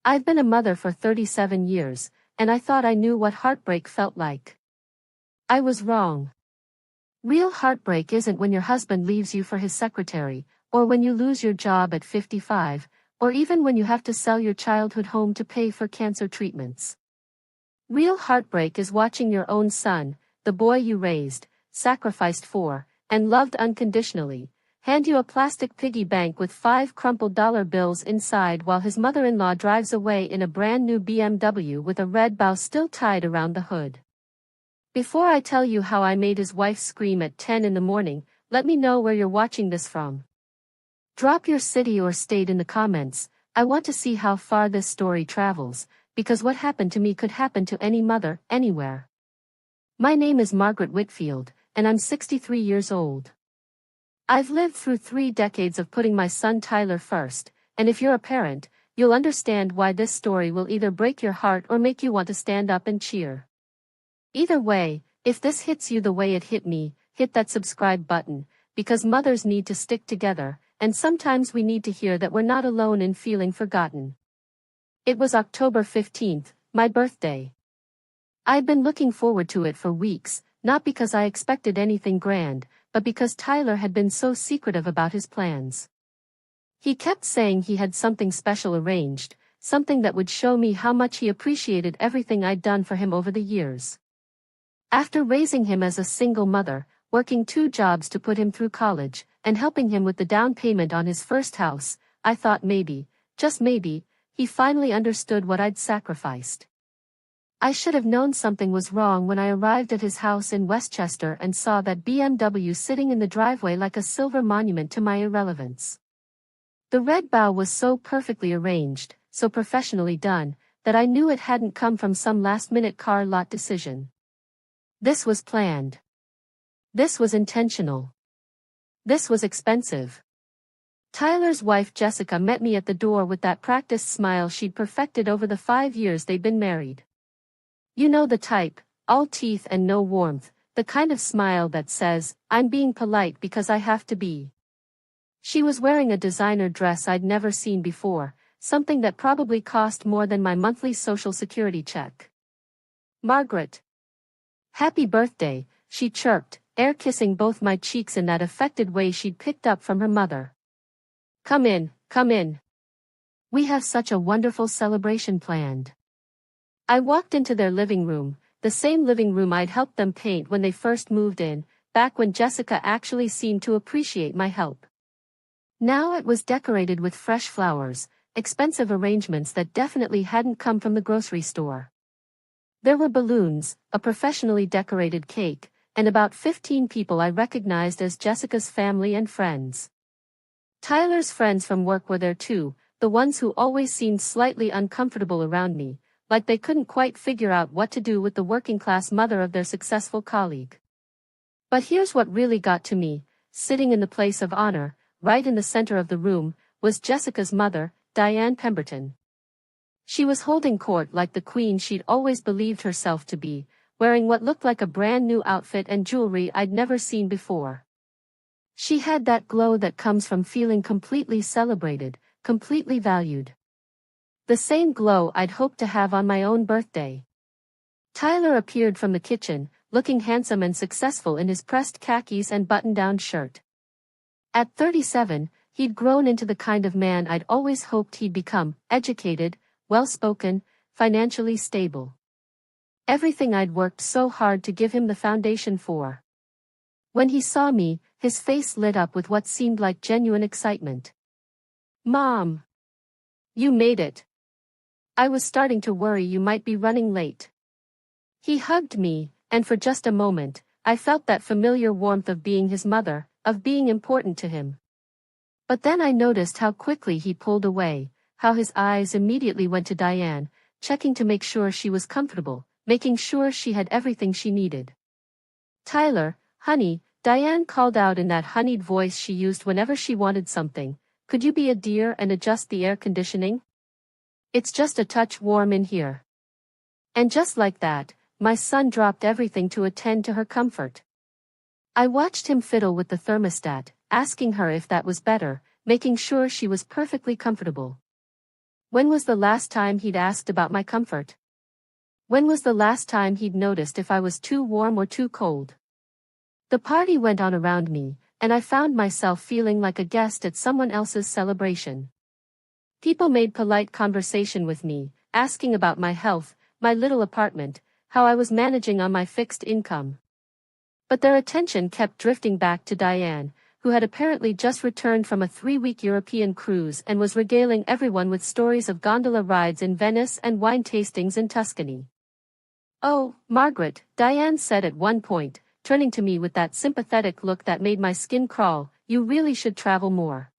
I've been a mother for 37 years, and I thought I knew what heartbreak felt like. I was wrong. Real heartbreak isn't when your husband leaves you for his secretary, or when you lose your job at 55, or even when you have to sell your childhood home to pay for cancer treatments. Real heartbreak is watching your own son, the boy you raised, sacrificed for, and loved unconditionally, hand you a plastic piggy bank with 5 crumpled dollar bills inside while his mother-in-law drives away in a brand new BMW with a red bow still tied around the hood. Before I tell you how I made his wife scream at 10 in the morning, let me know where you're watching this from. Drop your city or state in the comments. I want to see how far this story travels, because what happened to me could happen to any mother, anywhere. My name is Margaret Whitfield, and I'm 63 years old. I've lived through 3 decades of putting my son Tyler first, and if you're a parent, you'll understand why this story will either break your heart or make you want to stand up and cheer. Either way, if this hits you the way it hit me, hit that subscribe button, because mothers need to stick together, and sometimes we need to hear that we're not alone in feeling forgotten. It was October 15th, my birthday. I'd been looking forward to it for weeks, not because I expected anything grand, but because Tyler had been so secretive about his plans. He kept saying he had something special arranged, something that would show me how much he appreciated everything I'd done for him over the years. After raising him as a single mother, working 2 jobs to put him through college, and helping him with the down payment on his first house, I thought maybe, just maybe, he finally understood what I'd sacrificed. I should have known something was wrong when I arrived at his house in Westchester and saw that BMW sitting in the driveway like a silver monument to my irrelevance. The red bow was so perfectly arranged, so professionally done, that I knew it hadn't come from some last-minute car lot decision. This was planned. This was intentional. This was expensive. Tyler's wife Jessica met me at the door with that practiced smile she'd perfected over the 5 years they'd been married. You know the type, all teeth and no warmth, the kind of smile that says, "I'm being polite because I have to be." She was wearing a designer dress I'd never seen before, something that probably cost more than my monthly Social Security check. "Margaret. Happy birthday," she chirped, air-kissing both my cheeks in that affected way she'd picked up from her mother. Come in, come in. We have such a wonderful celebration planned." I walked into their living room, the same living room I'd helped them paint when they first moved in, back when Jessica actually seemed to appreciate my help. Now it was decorated with fresh flowers, expensive arrangements that definitely hadn't come from the grocery store. There were balloons, a professionally decorated cake, and about 15 people I recognized as Jessica's family and friends. Tyler's friends from work were there too, the ones who always seemed slightly uncomfortable around me, like they couldn't quite figure out what to do with the working-class mother of their successful colleague. But here's what really got to me: sitting in the place of honor, right in the center of the room, was Jessica's mother, Diane Pemberton. She was holding court like the queen she'd always believed herself to be, wearing what looked like a brand new outfit and jewelry I'd never seen before. She had that glow that comes from feeling completely celebrated, completely valued. The same glow I'd hoped to have on my own birthday. Tyler appeared from the kitchen, looking handsome and successful in his pressed khakis and button-down shirt. At 37, he'd grown into the kind of man I'd always hoped he'd become: educated, well-spoken, financially stable. Everything I'd worked so hard to give him the foundation for. When he saw me, his face lit up with what seemed like genuine excitement. "Mom! You made it. I was starting to worry you might be running late." He hugged me, and for just a moment, I felt that familiar warmth of being his mother, of being important to him. But then I noticed how quickly he pulled away, how his eyes immediately went to Diane, checking to make sure she was comfortable, making sure she had everything she needed. "Tyler, honey," Diane called out in that honeyed voice she used whenever she wanted something, "could you be a dear and adjust the air conditioning? It's just a touch warm in here." And just like that, my son dropped everything to attend to her comfort. I watched him fiddle with the thermostat, asking her if that was better, making sure she was perfectly comfortable. When was the last time he'd asked about my comfort? When was the last time he'd noticed if I was too warm or too cold? The party went on around me, and I found myself feeling like a guest at someone else's celebration. People made polite conversation with me, asking about my health, my little apartment, how I was managing on my fixed income. But their attention kept drifting back to Diane, who had apparently just returned from a 3-week European cruise and was regaling everyone with stories of gondola rides in Venice and wine tastings in Tuscany. "Oh, Margaret," Diane said at one point, turning to me with that sympathetic look that made my skin crawl, "you really should travel more.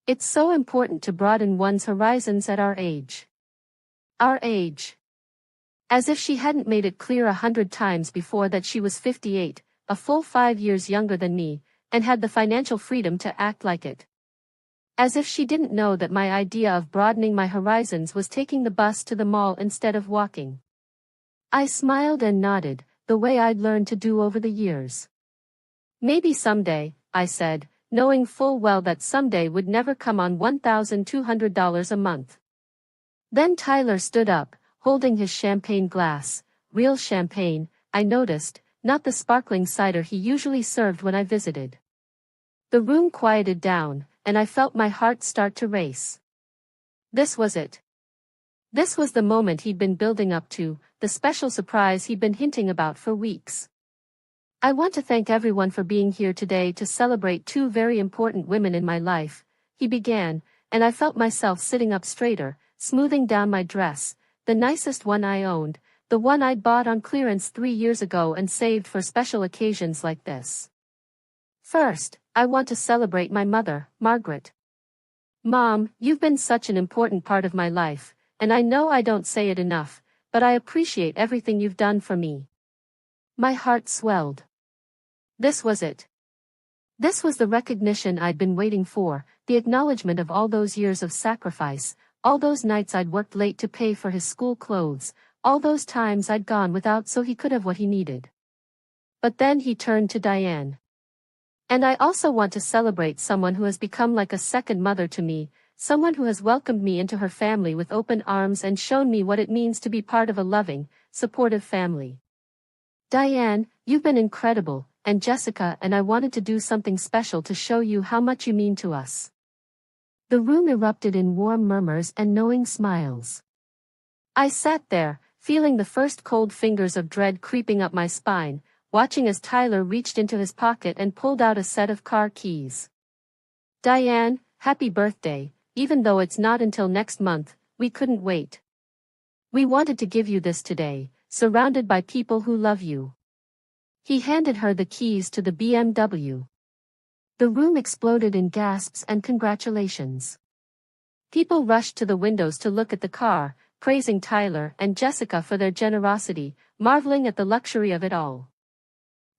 It's so important to broaden one's horizons at our age." Our age. As if she hadn't made it clear 100 times before that she was 58, a full 5 years younger than me, and had the financial freedom to act like it. As if she didn't know that my idea of broadening my horizons was taking the bus to the mall instead of walking. I smiled and nodded, the way I'd learned to do over the years. "Maybe someday," I said, knowing full well that someday would never come on $1,200 a month. Then Tyler stood up, holding his champagne glass, real champagne, I noticed, not the sparkling cider he usually served when I visited. The room quieted down, and I felt my heart start to race. This was it. This was the moment he'd been building up to, the special surprise he'd been hinting about for weeks. "I want to thank everyone for being here today to celebrate two very important women in my life," he began, and I felt myself sitting up straighter, smoothing down my dress, the nicest one I owned, the one I'd bought on clearance 3 years ago and saved for special occasions like this. "First, I want to celebrate my mother, Margaret. Mom, you've been such an important part of my life, and I know I don't say it enough, but I appreciate everything you've done for me." My heart swelled. This was it. This was the recognition I'd been waiting for, the acknowledgement of all those years of sacrifice, all those nights I'd worked late to pay for his school clothes, all those times I'd gone without so he could have what he needed. But then he turned to Diane. "And I also want to celebrate someone who has become like a second mother to me, someone who has welcomed me into her family with open arms and shown me what it means to be part of a loving, supportive family. Diane, you've been incredible, and Jessica and I wanted to do something special to show you how much you mean to us." The room erupted in warm murmurs and knowing smiles. I sat there, feeling the first cold fingers of dread creeping up my spine, watching as Tyler reached into his pocket and pulled out a set of car keys. "Diane, happy birthday, even though it's not until next month, we couldn't wait. We wanted to give you this today, surrounded by people who love you." He handed her the keys to the BMW. The room exploded in gasps and congratulations. People rushed to the windows to look at the car, praising Tyler and Jessica for their generosity, marveling at the luxury of it all.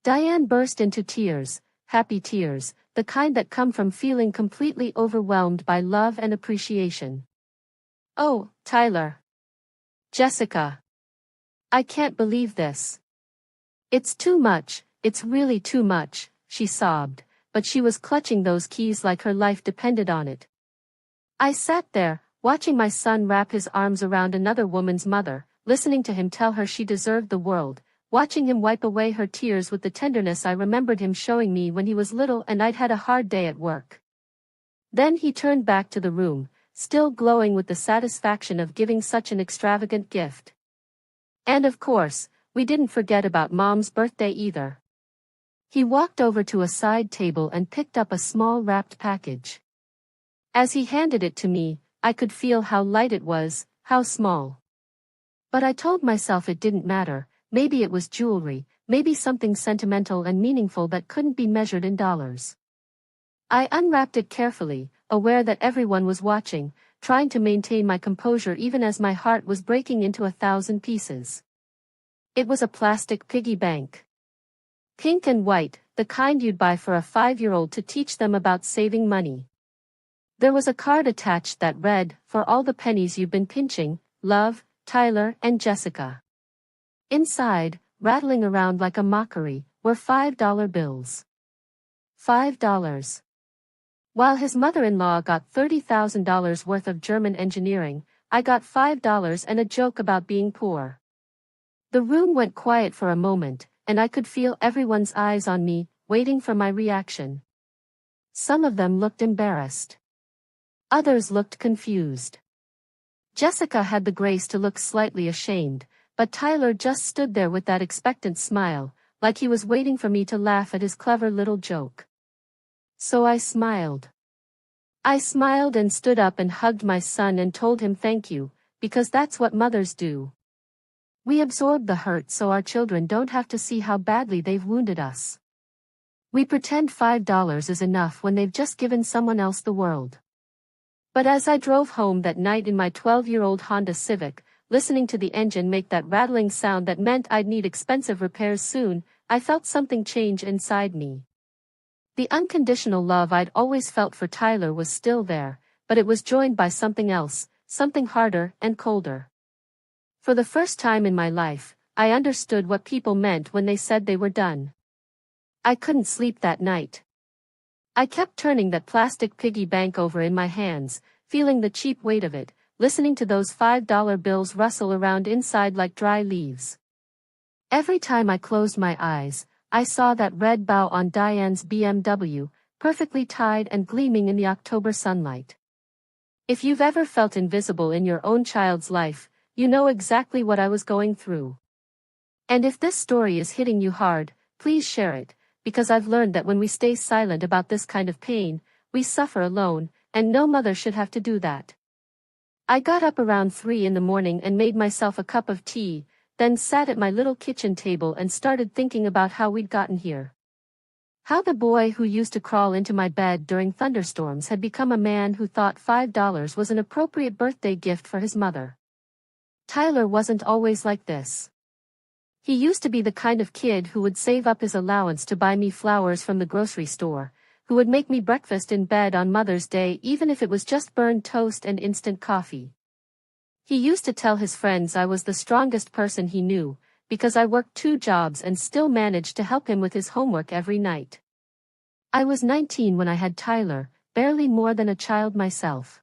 Diane burst into tears, happy tears, the kind that come from feeling completely overwhelmed by love and appreciation. "Oh, Tyler. Jessica. I can't believe this. It's too much, it's really too much," she sobbed, but she was clutching those keys like her life depended on it. I sat there, watching my son wrap his arms around another woman's mother, listening to him tell her she deserved the world, watching him wipe away her tears with the tenderness I remembered him showing me when he was little and I'd had a hard day at work. Then he turned back to the room, still glowing with the satisfaction of giving such an extravagant gift. And of course, we didn't forget about Mom's birthday either. He walked over to a side table and picked up a small wrapped package. As he handed it to me, I could feel how light it was, how small. But I told myself it didn't matter, maybe it was jewelry, maybe something sentimental and meaningful that couldn't be measured in dollars. I unwrapped it carefully, aware that everyone was watching, trying to maintain my composure even as my heart was breaking into 1,000 pieces. It was a plastic piggy bank. Pink and white, the kind you'd buy for a 5-year-old to teach them about saving money. There was a card attached that read, "For all the pennies you've been pinching, love, Tyler and Jessica." Inside, rattling around like a mockery, were $5 bills. $5. While his mother-in-law got $30,000 worth of German engineering, I got $5 and a joke about being poor. The room went quiet for a moment, and I could feel everyone's eyes on me, waiting for my reaction. Some of them looked embarrassed. Others looked confused. Jessica had the grace to look slightly ashamed, but Tyler just stood there with that expectant smile, like he was waiting for me to laugh at his clever little joke. So I smiled. I smiled and stood up and hugged my son and told him thank you, because that's what mothers do. We absorb the hurt so our children don't have to see how badly they've wounded us. We pretend $5 is enough when they've just given someone else the world. But as I drove home that night in my 12-year-old Honda Civic, listening to the engine make that rattling sound that meant I'd need expensive repairs soon, I felt something change inside me. The unconditional love I'd always felt for Tyler was still there, but it was joined by something else, something harder and colder. For the first time in my life, I understood what people meant when they said they were done. I couldn't sleep that night. I kept turning that plastic piggy bank over in my hands, feeling the cheap weight of it, listening to those $5 bills rustle around inside like dry leaves. Every time I closed my eyes, I saw that red bow on Diane's BMW, perfectly tied and gleaming in the October sunlight. If you've ever felt invisible in your own child's life, you know exactly what I was going through. And if this story is hitting you hard, please share it, because I've learned that when we stay silent about this kind of pain, we suffer alone, and no mother should have to do that. I got up around 3 in the morning and made myself a cup of tea, then sat at my little kitchen table and started thinking about how we'd gotten here. How the boy who used to crawl into my bed during thunderstorms had become a man who thought $5 was an appropriate birthday gift for his mother. Tyler wasn't always like this. He used to be the kind of kid who would save up his allowance to buy me flowers from the grocery store, who would make me breakfast in bed on Mother's Day even if it was just burned toast and instant coffee. He used to tell his friends I was the strongest person he knew, because I worked 2 jobs and still managed to help him with his homework every night. I was 19 when I had Tyler, barely more than a child myself.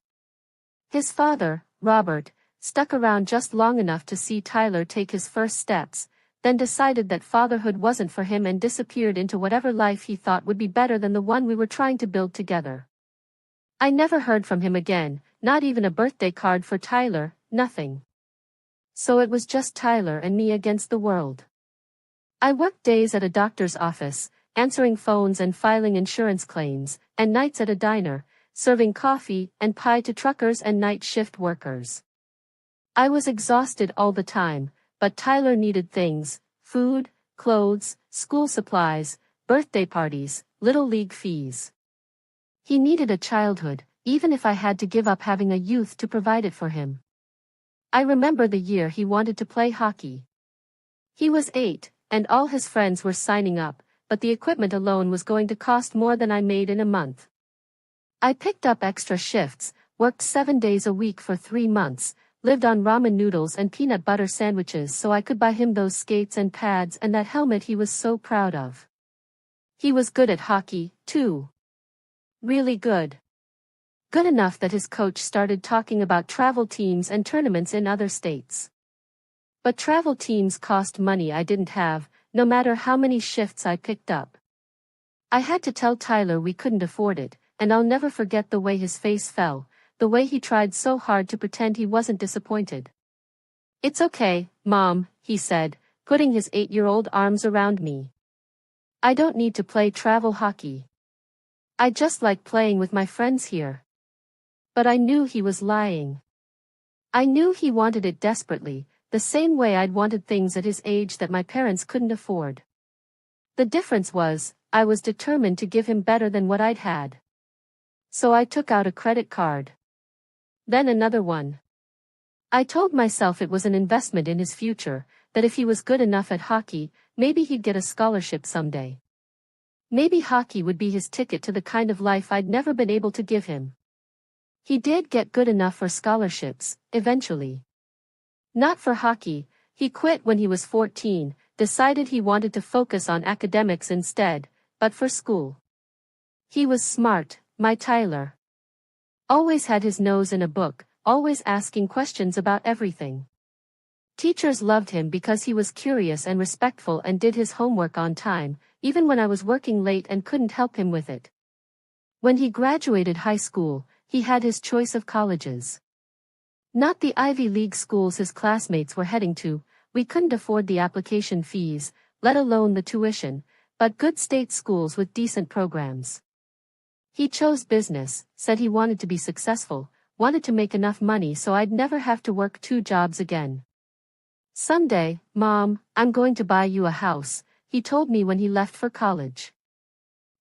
His father, Robert, stuck around just long enough to see Tyler take his first steps, then decided that fatherhood wasn't for him and disappeared into whatever life he thought would be better than the one we were trying to build together. I never heard from him again, not even a birthday card for Tyler, nothing. So it was just Tyler and me against the world. I worked days at a doctor's office, answering phones and filing insurance claims, and nights at a diner, serving coffee and pie to truckers and night shift workers. I was exhausted all the time, but Tyler needed things: food, clothes, school supplies, birthday parties, little league fees. He needed a childhood, even if I had to give up having a youth to provide it for him. I remember the year he wanted to play hockey. He was 8, and all his friends were signing up, but the equipment alone was going to cost more than I made in a month. I picked up extra shifts, worked 7 days a week for 3 months, lived on ramen noodles and peanut butter sandwiches so I could buy him those skates and pads and that helmet he was so proud of. He was good at hockey, too. Really good. Good enough that his coach started talking about travel teams and tournaments in other states. But travel teams cost money I didn't have, no matter how many shifts I picked up. I had to tell Tyler we couldn't afford it, and I'll never forget the way his face fell, the way he tried so hard to pretend he wasn't disappointed. "It's okay, Mom," he said, putting his 8-year-old arms around me. "I don't need to play travel hockey. I just like playing with my friends here." But I knew he was lying. I knew he wanted it desperately, the same way I'd wanted things at his age that my parents couldn't afford. The difference was, I was determined to give him better than what I'd had. So I took out a credit card. Then another one. I told myself it was an investment in his future, that if he was good enough at hockey, maybe he'd get a scholarship someday. Maybe hockey would be his ticket to the kind of life I'd never been able to give him. He did get good enough for scholarships, eventually. Not for hockey. He quit when he was 14, decided he wanted to focus on academics instead, but for school. He was smart, my Tyler. Always had his nose in a book, always asking questions about everything. Teachers loved him because he was curious and respectful and did his homework on time, even when I was working late and couldn't help him with it. When he graduated high school, he had his choice of colleges. Not the Ivy League schools his classmates were heading to, we couldn't afford the application fees, let alone the tuition, but good state schools with decent programs. He chose business, said he wanted to be successful, wanted to make enough money so I'd never have to work 2 jobs again. "Someday, Mom, I'm going to buy you a house," he told me when he left for college.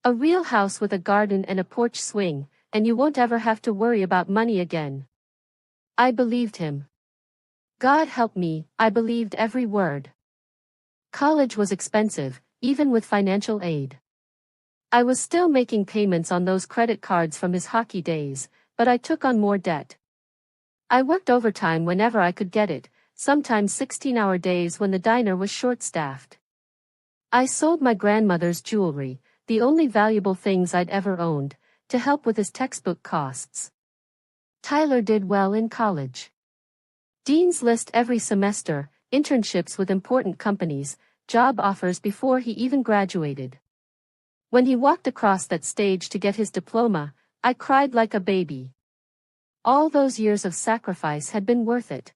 "A real house with a garden and a porch swing, and you won't ever have to worry about money again." I believed him. God help me, I believed every word. College was expensive, even with financial aid. I was still making payments on those credit cards from his hockey days, but I took on more debt. I worked overtime whenever I could get it, sometimes 16-hour days when the diner was short-staffed. I sold my grandmother's jewelry, the only valuable things I'd ever owned, to help with his textbook costs. Tyler did well in college. Dean's List every semester, internships with important companies, job offers before he even graduated. When he walked across that stage to get his diploma, I cried like a baby. All those years of sacrifice had been worth it.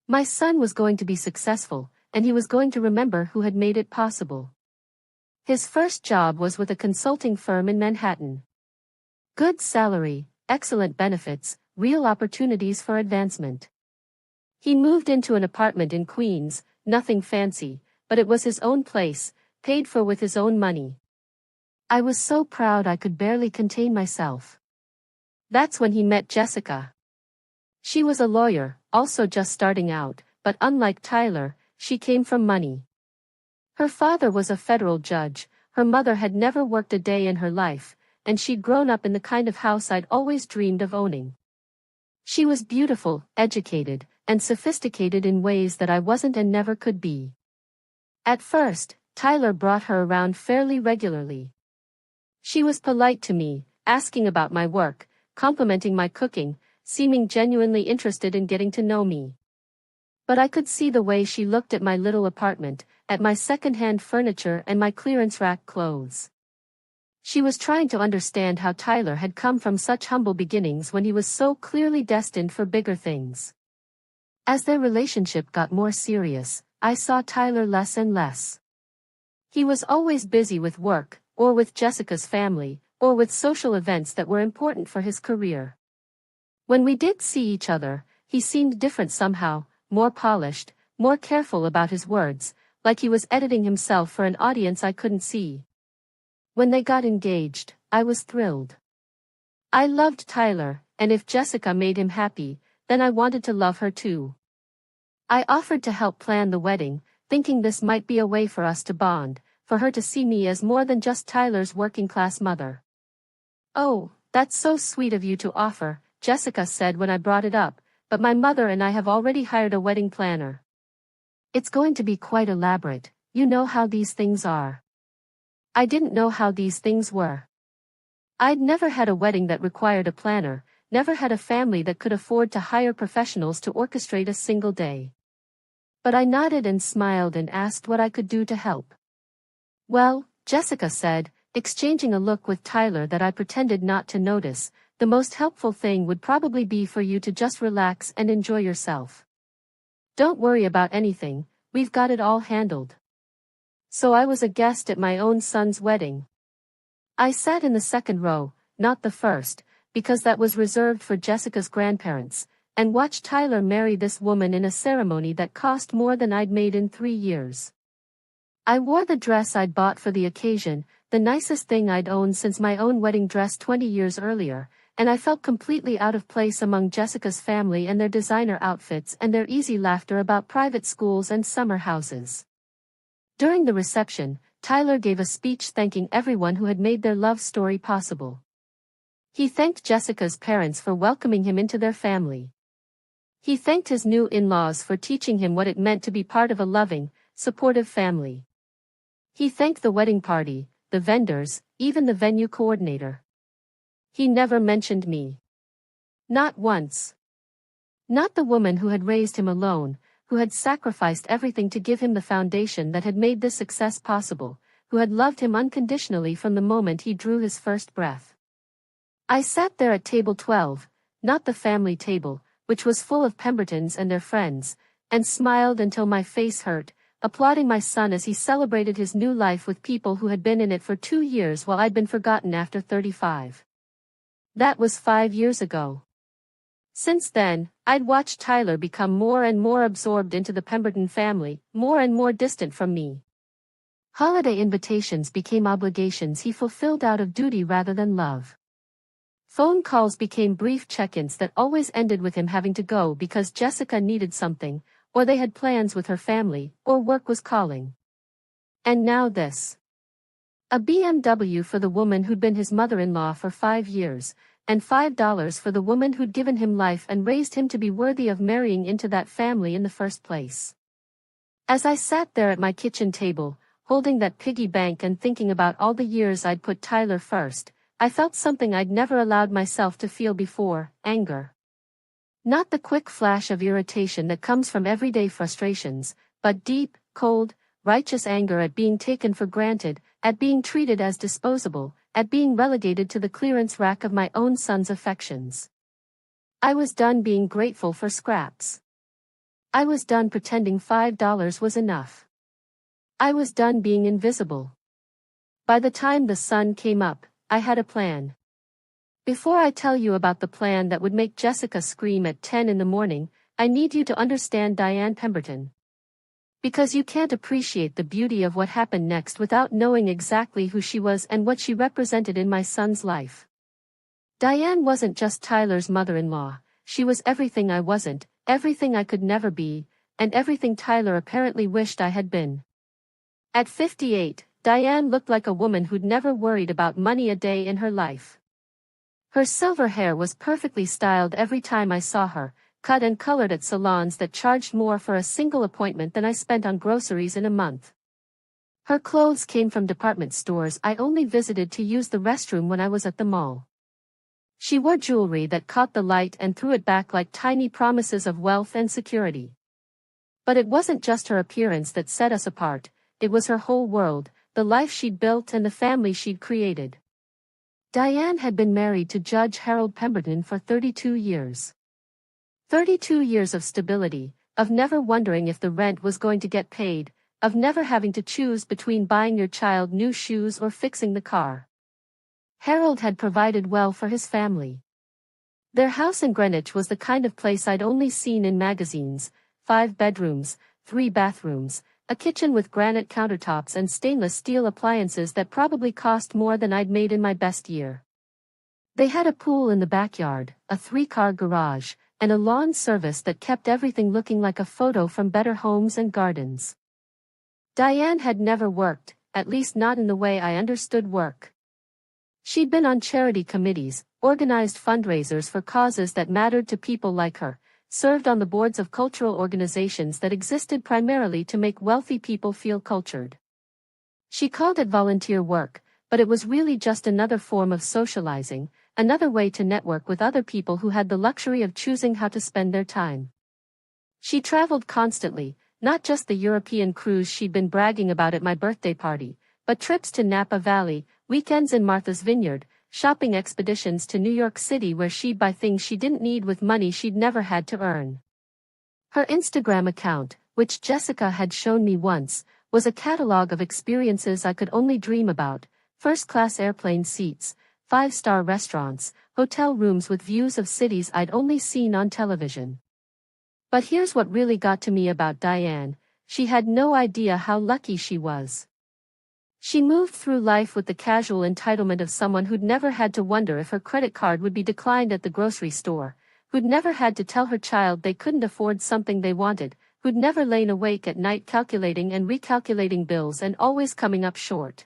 My son was going to be successful, and he was going to remember who had made it possible. His first job was with a consulting firm in Manhattan. Good salary, excellent benefits, real opportunities for advancement. He moved into an apartment in Queens, nothing fancy, but it was his own place, paid for with his own money. I was so proud I could barely contain myself. That's when he met Jessica. She was a lawyer, also just starting out, but unlike Tyler, she came from money. Her father was a federal judge, her mother had never worked a day in her life, and she'd grown up in the kind of house I'd always dreamed of owning. She was beautiful, educated, and sophisticated in ways that I wasn't and never could be. At first, Tyler brought her around fairly regularly. She was polite to me, asking about my work, complimenting my cooking, seeming genuinely interested in getting to know me. But I could see the way she looked at my little apartment, at my second-hand furniture and my clearance rack clothes. She was trying to understand how Tyler had come from such humble beginnings when he was so clearly destined for bigger things. As their relationship got more serious, I saw Tyler less and less. He was always busy with work, or with Jessica's family, or with social events that were important for his career. When we did see each other, he seemed different somehow, more polished, more careful about his words, like he was editing himself for an audience I couldn't see. When they got engaged, I was thrilled. I loved Tyler, and if Jessica made him happy, then I wanted to love her too. I offered to help plan the wedding, thinking this might be a way for us to bond, for her to see me as more than just Tyler's working-class mother. "Oh, that's so sweet of you to offer," Jessica said when I brought it up, "but my mother and I have already hired a wedding planner. It's going to be quite elaborate, you know how these things are." I didn't know how these things were. I'd never had a wedding that required a planner, never had a family that could afford to hire professionals to orchestrate a single day. But I nodded and smiled and asked what I could do to help. "Well," Jessica said, exchanging a look with Tyler that I pretended not to notice, "the most helpful thing would probably be for you to just relax and enjoy yourself. Don't worry about anything, we've got it all handled." So I was a guest at my own son's wedding. I sat in the second row, not the first, because that was reserved for Jessica's grandparents, and watched Tyler marry this woman in a ceremony that cost more than I'd made in 3 years. I wore the dress I'd bought for the occasion, the nicest thing I'd owned since my own wedding dress 20 years earlier, and I felt completely out of place among Jessica's family and their designer outfits and their easy laughter about private schools and summer houses. During the reception, Tyler gave a speech thanking everyone who had made their love story possible. He thanked Jessica's parents for welcoming him into their family. He thanked his new in-laws for teaching him what it meant to be part of a loving, supportive family. He thanked the wedding party, the vendors, even the venue coordinator. He never mentioned me. Not once. Not the woman who had raised him alone, who had sacrificed everything to give him the foundation that had made this success possible, who had loved him unconditionally from the moment he drew his first breath. I sat there at table 12, not the family table, which was full of Pembertons and their friends, and smiled until my face hurt, applauding my son as he celebrated his new life with people who had been in it for 2 years while I'd been forgotten after 35. That was 5 years ago. Since then, I'd watched Tyler become more and more absorbed into the Pemberton family, more and more distant from me. Holiday invitations became obligations he fulfilled out of duty rather than love. Phone calls became brief check-ins that always ended with him having to go because Jessica needed something, or they had plans with her family, or work was calling. And now this. A BMW for the woman who'd been his mother-in-law for 5 years, and $5 for the woman who'd given him life and raised him to be worthy of marrying into that family in the first place. As I sat there at my kitchen table, holding that piggy bank and thinking about all the years I'd put Tyler first, I felt something I'd never allowed myself to feel before: anger. Not the quick flash of irritation that comes from everyday frustrations, but deep, cold, righteous anger at being taken for granted, at being treated as disposable, at being relegated to the clearance rack of my own son's affections. I was done being grateful for scraps. I was done pretending $5 was enough. I was done being invisible. By the time the sun came up, I had a plan. Before I tell you about the plan that would make Jessica scream at 10 in the morning, I need you to understand Diane Pemberton. Because you can't appreciate the beauty of what happened next without knowing exactly who she was and what she represented in my son's life. Diane wasn't just Tyler's mother-in-law, she was everything I wasn't, everything I could never be, and everything Tyler apparently wished I had been. At 58, Diane looked like a woman who'd never worried about money a day in her life. Her silver hair was perfectly styled every time I saw her, cut and colored at salons that charged more for a single appointment than I spent on groceries in a month. Her clothes came from department stores I only visited to use the restroom when I was at the mall. She wore jewelry that caught the light and threw it back like tiny promises of wealth and security. But it wasn't just her appearance that set us apart, it was her whole world, the life she'd built and the family she'd created. Diane had been married to Judge Harold Pemberton for 32 years. 32 years of stability, of never wondering if the rent was going to get paid, of never having to choose between buying your child new shoes or fixing the car. Harold had provided well for his family. Their house in Greenwich was the kind of place I'd only seen in magazines: 5 bedrooms, 3 bathrooms, a kitchen with granite countertops and stainless steel appliances that probably cost more than I'd made in my best year. They had a pool in the backyard, a 3-car garage, and a lawn service that kept everything looking like a photo from Better Homes and Gardens. Diane had never worked, at least not in the way I understood work. She'd been on charity committees, organized fundraisers for causes that mattered to people like her, served on the boards of cultural organizations that existed primarily to make wealthy people feel cultured. She called it volunteer work, but it was really just another form of socializing, another way to network with other people who had the luxury of choosing how to spend their time. She traveled constantly, not just the European cruise she'd been bragging about at my birthday party, but trips to Napa Valley, weekends in Martha's Vineyard, shopping expeditions to New York City where she'd buy things she didn't need with money she'd never had to earn. Her Instagram account, which Jessica had shown me once, was a catalog of experiences I could only dream about: first-class airplane seats, 5-star restaurants, hotel rooms with views of cities I'd only seen on television. But here's what really got to me about Diane: she had no idea how lucky she was. She moved through life with the casual entitlement of someone who'd never had to wonder if her credit card would be declined at the grocery store, who'd never had to tell her child they couldn't afford something they wanted, who'd never lain awake at night calculating and recalculating bills and always coming up short.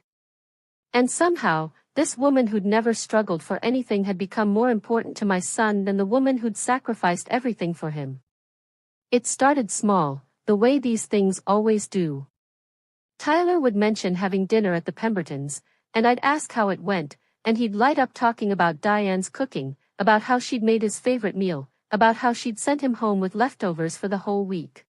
And somehow, this woman who'd never struggled for anything had become more important to my son than the woman who'd sacrificed everything for him. It started small, the way these things always do. Tyler would mention having dinner at the Pembertons, and I'd ask how it went, and he'd light up talking about Diane's cooking, about how she'd made his favorite meal, about how she'd sent him home with leftovers for the whole week.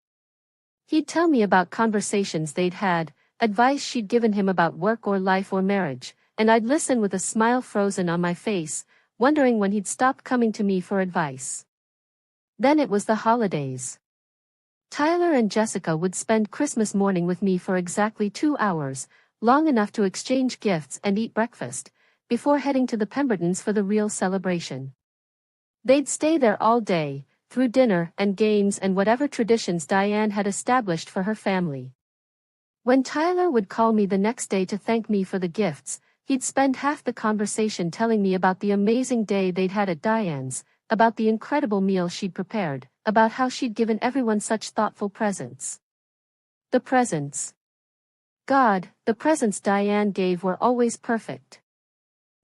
He'd tell me about conversations they'd had, advice she'd given him about work or life or marriage, and I'd listen with a smile frozen on my face, wondering when he'd stop coming to me for advice. Then it was the holidays. Tyler and Jessica would spend Christmas morning with me for exactly 2 hours, long enough to exchange gifts and eat breakfast, before heading to the Pembertons for the real celebration. They'd stay there all day, through dinner and games and whatever traditions Diane had established for her family. When Tyler would call me the next day to thank me for the gifts, he'd spend half the conversation telling me about the amazing day they'd had at Diane's, about the incredible meal she'd prepared, about how she'd given everyone such thoughtful presents. The presents. God, the presents Diane gave were always perfect.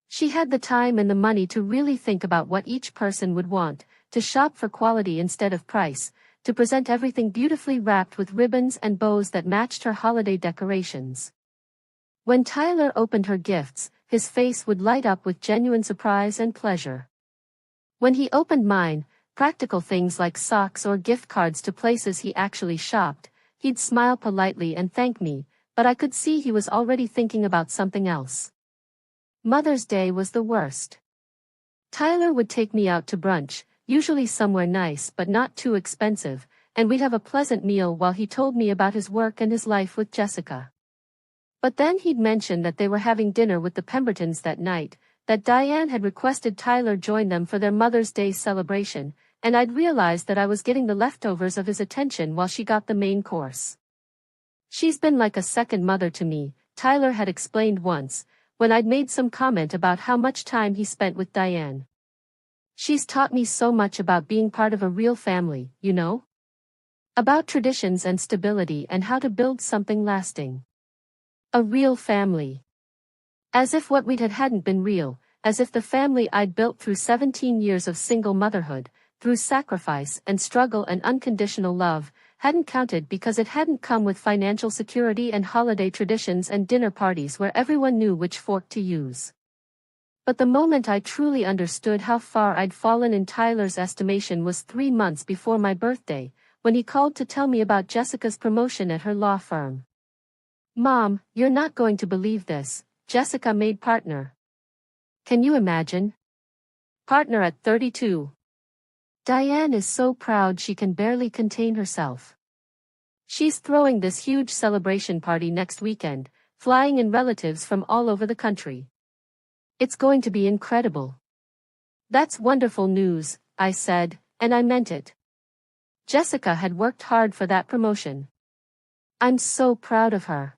She had the time and the money to really think about what each person would want, to shop for quality instead of price, to present everything beautifully wrapped with ribbons and bows that matched her holiday decorations. When Tyler opened her gifts, his face would light up with genuine surprise and pleasure. When he opened mine, practical things like socks or gift cards to places he actually shopped, he'd smile politely and thank me, but I could see he was already thinking about something else. Mother's Day was the worst. Tyler would take me out to brunch, usually somewhere nice but not too expensive, and we'd have a pleasant meal while he told me about his work and his life with Jessica. But then he'd mention that they were having dinner with the Pembertons that night, that Diane had requested Tyler join them for their Mother's Day celebration, and I'd realized that I was getting the leftovers of his attention while she got the main course. "She's been like a second mother to me," Tyler had explained once, when I'd made some comment about how much time he spent with Diane. "She's taught me so much about being part of a real family, you know? About traditions and stability and how to build something lasting. A real family." As if what we'd had hadn't been real, as if the family I'd built through 17 years of single motherhood, through sacrifice and struggle and unconditional love, hadn't counted because it hadn't come with financial security and holiday traditions and dinner parties where everyone knew which fork to use. But the moment I truly understood how far I'd fallen in Tyler's estimation was 3 months before my birthday, when he called to tell me about Jessica's promotion at her law firm. "Mom, you're not going to believe this. Jessica made partner. Can you imagine? Partner at 32. Diane is so proud she can barely contain herself. She's throwing this huge celebration party next weekend, flying in relatives from all over the country. It's going to be incredible." "That's wonderful news," I said, and I meant it. Jessica had worked hard for that promotion. "I'm so proud of her."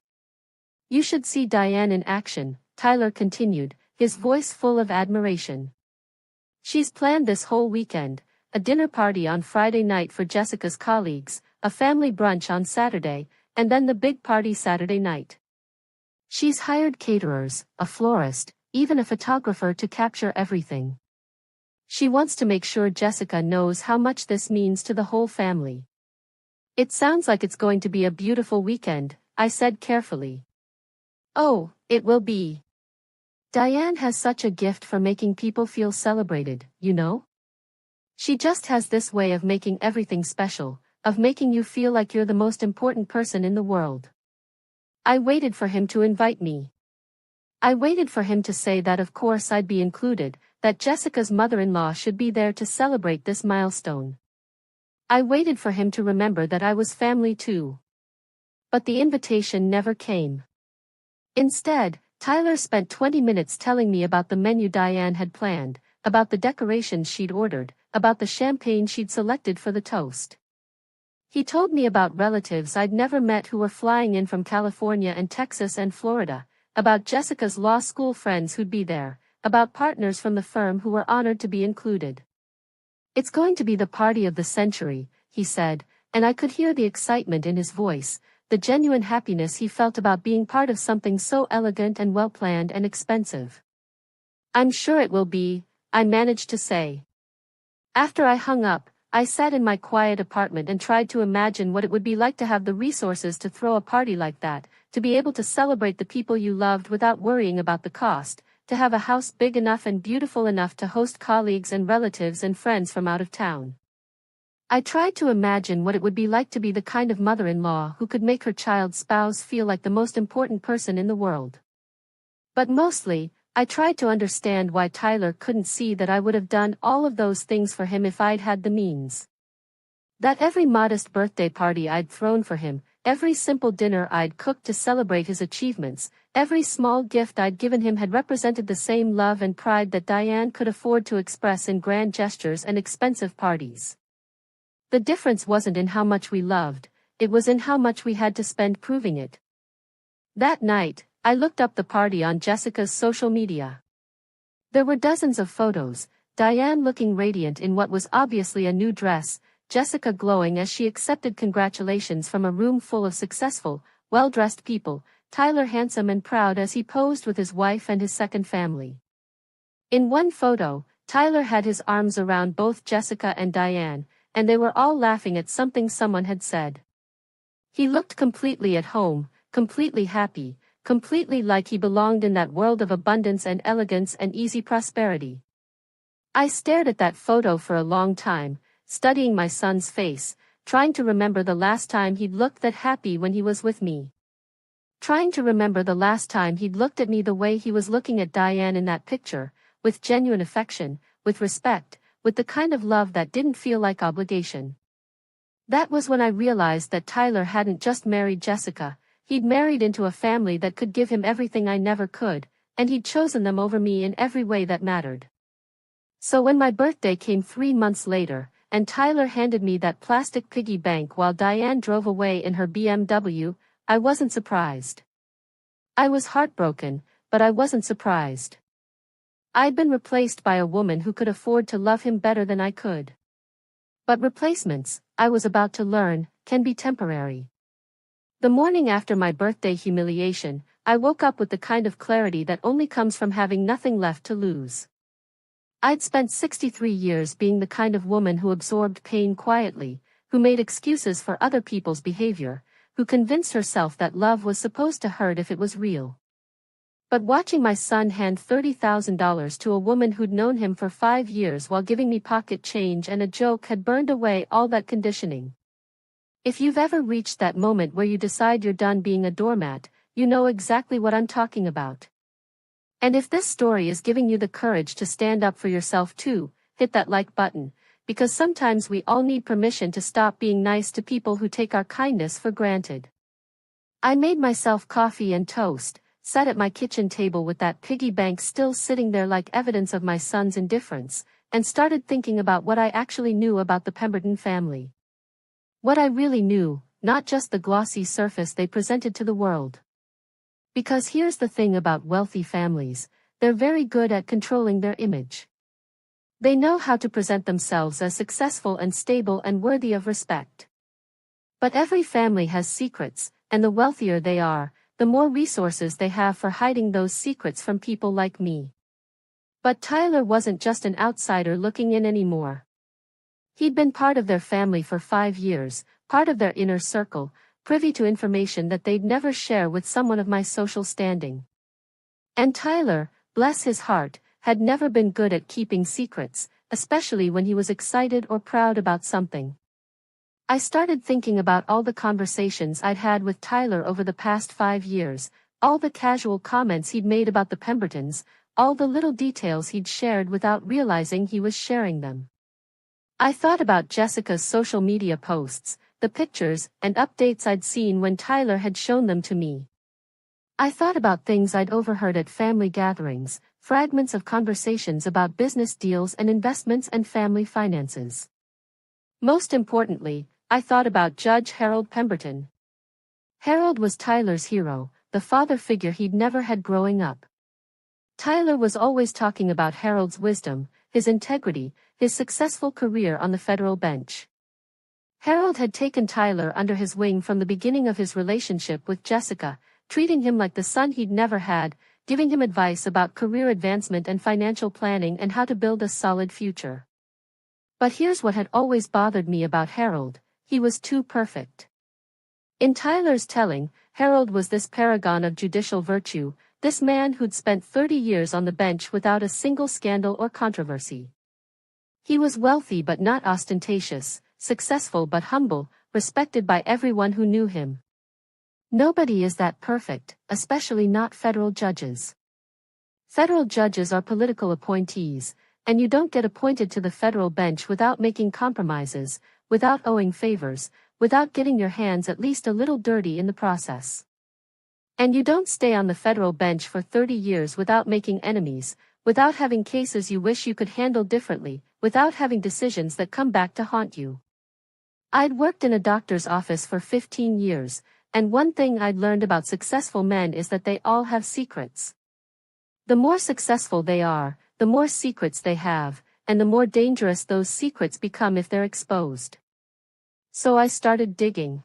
"You should see Diane in action," Tyler continued, his voice full of admiration. "She's planned this whole weekend, a dinner party on Friday night for Jessica's colleagues, a family brunch on Saturday, and then the big party Saturday night. She's hired caterers, a florist, even a photographer to capture everything. She wants to make sure Jessica knows how much this means to the whole family." "It sounds like it's going to be a beautiful weekend," I said carefully. "Oh, it will be. Diane has such a gift for making people feel celebrated, you know? She just has this way of making everything special, of making you feel like you're the most important person in the world." I waited for him to invite me. I waited for him to say that of course I'd be included, that Jessica's mother-in-law should be there to celebrate this milestone. I waited for him to remember that I was family too. But the invitation never came. Instead, Tyler spent 20 minutes telling me about the menu Diane had planned, about the decorations she'd ordered, about the champagne she'd selected for the toast. He told me about relatives I'd never met who were flying in from California and Texas and Florida, about Jessica's law school friends who'd be there, about partners from the firm who were honored to be included. "It's going to be the party of the century," he said, and I could hear the excitement in his voice, the genuine happiness he felt about being part of something so elegant and well-planned and expensive. "I'm sure it will be," I managed to say. After I hung up, I sat in my quiet apartment and tried to imagine what it would be like to have the resources to throw a party like that, to be able to celebrate the people you loved without worrying about the cost, to have a house big enough and beautiful enough to host colleagues and relatives and friends from out of town. I tried to imagine what it would be like to be the kind of mother-in-law who could make her child's spouse feel like the most important person in the world. But mostly, I tried to understand why Tyler couldn't see that I would have done all of those things for him if I'd had the means. That every modest birthday party I'd thrown for him, every simple dinner I'd cooked to celebrate his achievements, every small gift I'd given him had represented the same love and pride that Diane could afford to express in grand gestures and expensive parties. The difference wasn't in how much we loved, it was in how much we had to spend proving it. That night, I looked up the party on Jessica's social media. There were dozens of photos, Diane looking radiant in what was obviously a new dress, Jessica glowing as she accepted congratulations from a room full of successful, well-dressed people, Tyler handsome and proud as he posed with his wife and his second family. In one photo, Tyler had his arms around both Jessica and Diane, and they were all laughing at something someone had said. He looked completely at home, completely happy, completely like he belonged in that world of abundance and elegance and easy prosperity. I stared at that photo for a long time, studying my son's face, trying to remember the last time he'd looked that happy when he was with me. Trying to remember the last time he'd looked at me the way he was looking at Diane in that picture, with genuine affection, with respect, with the kind of love that didn't feel like obligation. That was when I realized that Tyler hadn't just married Jessica, he'd married into a family that could give him everything I never could, and he'd chosen them over me in every way that mattered. So when my birthday came 3 months later, and Tyler handed me that plastic piggy bank while Diane drove away in her BMW, I wasn't surprised. I was heartbroken, but I wasn't surprised. I'd been replaced by a woman who could afford to love him better than I could. But replacements, I was about to learn, can be temporary. The morning after my birthday humiliation, I woke up with the kind of clarity that only comes from having nothing left to lose. I'd spent 63 years being the kind of woman who absorbed pain quietly, who made excuses for other people's behavior, who convinced herself that love was supposed to hurt if it was real. But watching my son hand $30,000 to a woman who'd known him for 5 years while giving me pocket change and a joke had burned away all that conditioning. If you've ever reached that moment where you decide you're done being a doormat, you know exactly what I'm talking about. And if this story is giving you the courage to stand up for yourself too, hit that like button, because sometimes we all need permission to stop being nice to people who take our kindness for granted. I made myself coffee and toast, sat at my kitchen table with that piggy bank still sitting there like evidence of my son's indifference, and started thinking about what I actually knew about the Pemberton family. What I really knew, not just the glossy surface they presented to the world. Because here's the thing about wealthy families, they're very good at controlling their image. They know how to present themselves as successful and stable and worthy of respect. But every family has secrets, and the wealthier they are, the more resources they have for hiding those secrets from people like me. But Tyler wasn't just an outsider looking in anymore. He'd been part of their family for 5 years, part of their inner circle, privy to information that they'd never share with someone of my social standing. And Tyler, bless his heart, had never been good at keeping secrets, especially when he was excited or proud about something. I started thinking about all the conversations I'd had with Tyler over the past 5 years, all the casual comments he'd made about the Pembertons, all the little details he'd shared without realizing he was sharing them. I thought about Jessica's social media posts, the pictures and updates I'd seen when Tyler had shown them to me. I thought about things I'd overheard at family gatherings, fragments of conversations about business deals and investments and family finances. Most importantly, I thought about Judge Harold Pemberton. Harold was Tyler's hero, the father figure he'd never had growing up. Tyler was always talking about Harold's wisdom, his integrity, his successful career on the federal bench. Harold had taken Tyler under his wing from the beginning of his relationship with Jessica, treating him like the son he'd never had, giving him advice about career advancement and financial planning and how to build a solid future. But here's what had always bothered me about Harold: he was too perfect. In Tyler's telling, Harold was this paragon of judicial virtue, This man who'd spent 30 years on the bench without a single scandal or controversy. He was wealthy but not ostentatious, successful but humble, respected by everyone who knew him. Nobody is that perfect, especially not federal judges. Federal judges are political appointees, and you don't get appointed to the federal bench without making compromises, without owing favors, without getting your hands at least a little dirty in the process. And you don't stay on the federal bench for 30 years without making enemies, without having cases you wish you could handle differently, without having decisions that come back to haunt you. I'd worked in a doctor's office for 15 years, and one thing I'd learned about successful men is that they all have secrets. The more successful they are, the more secrets they have, and the more dangerous those secrets become if they're exposed. So I started digging.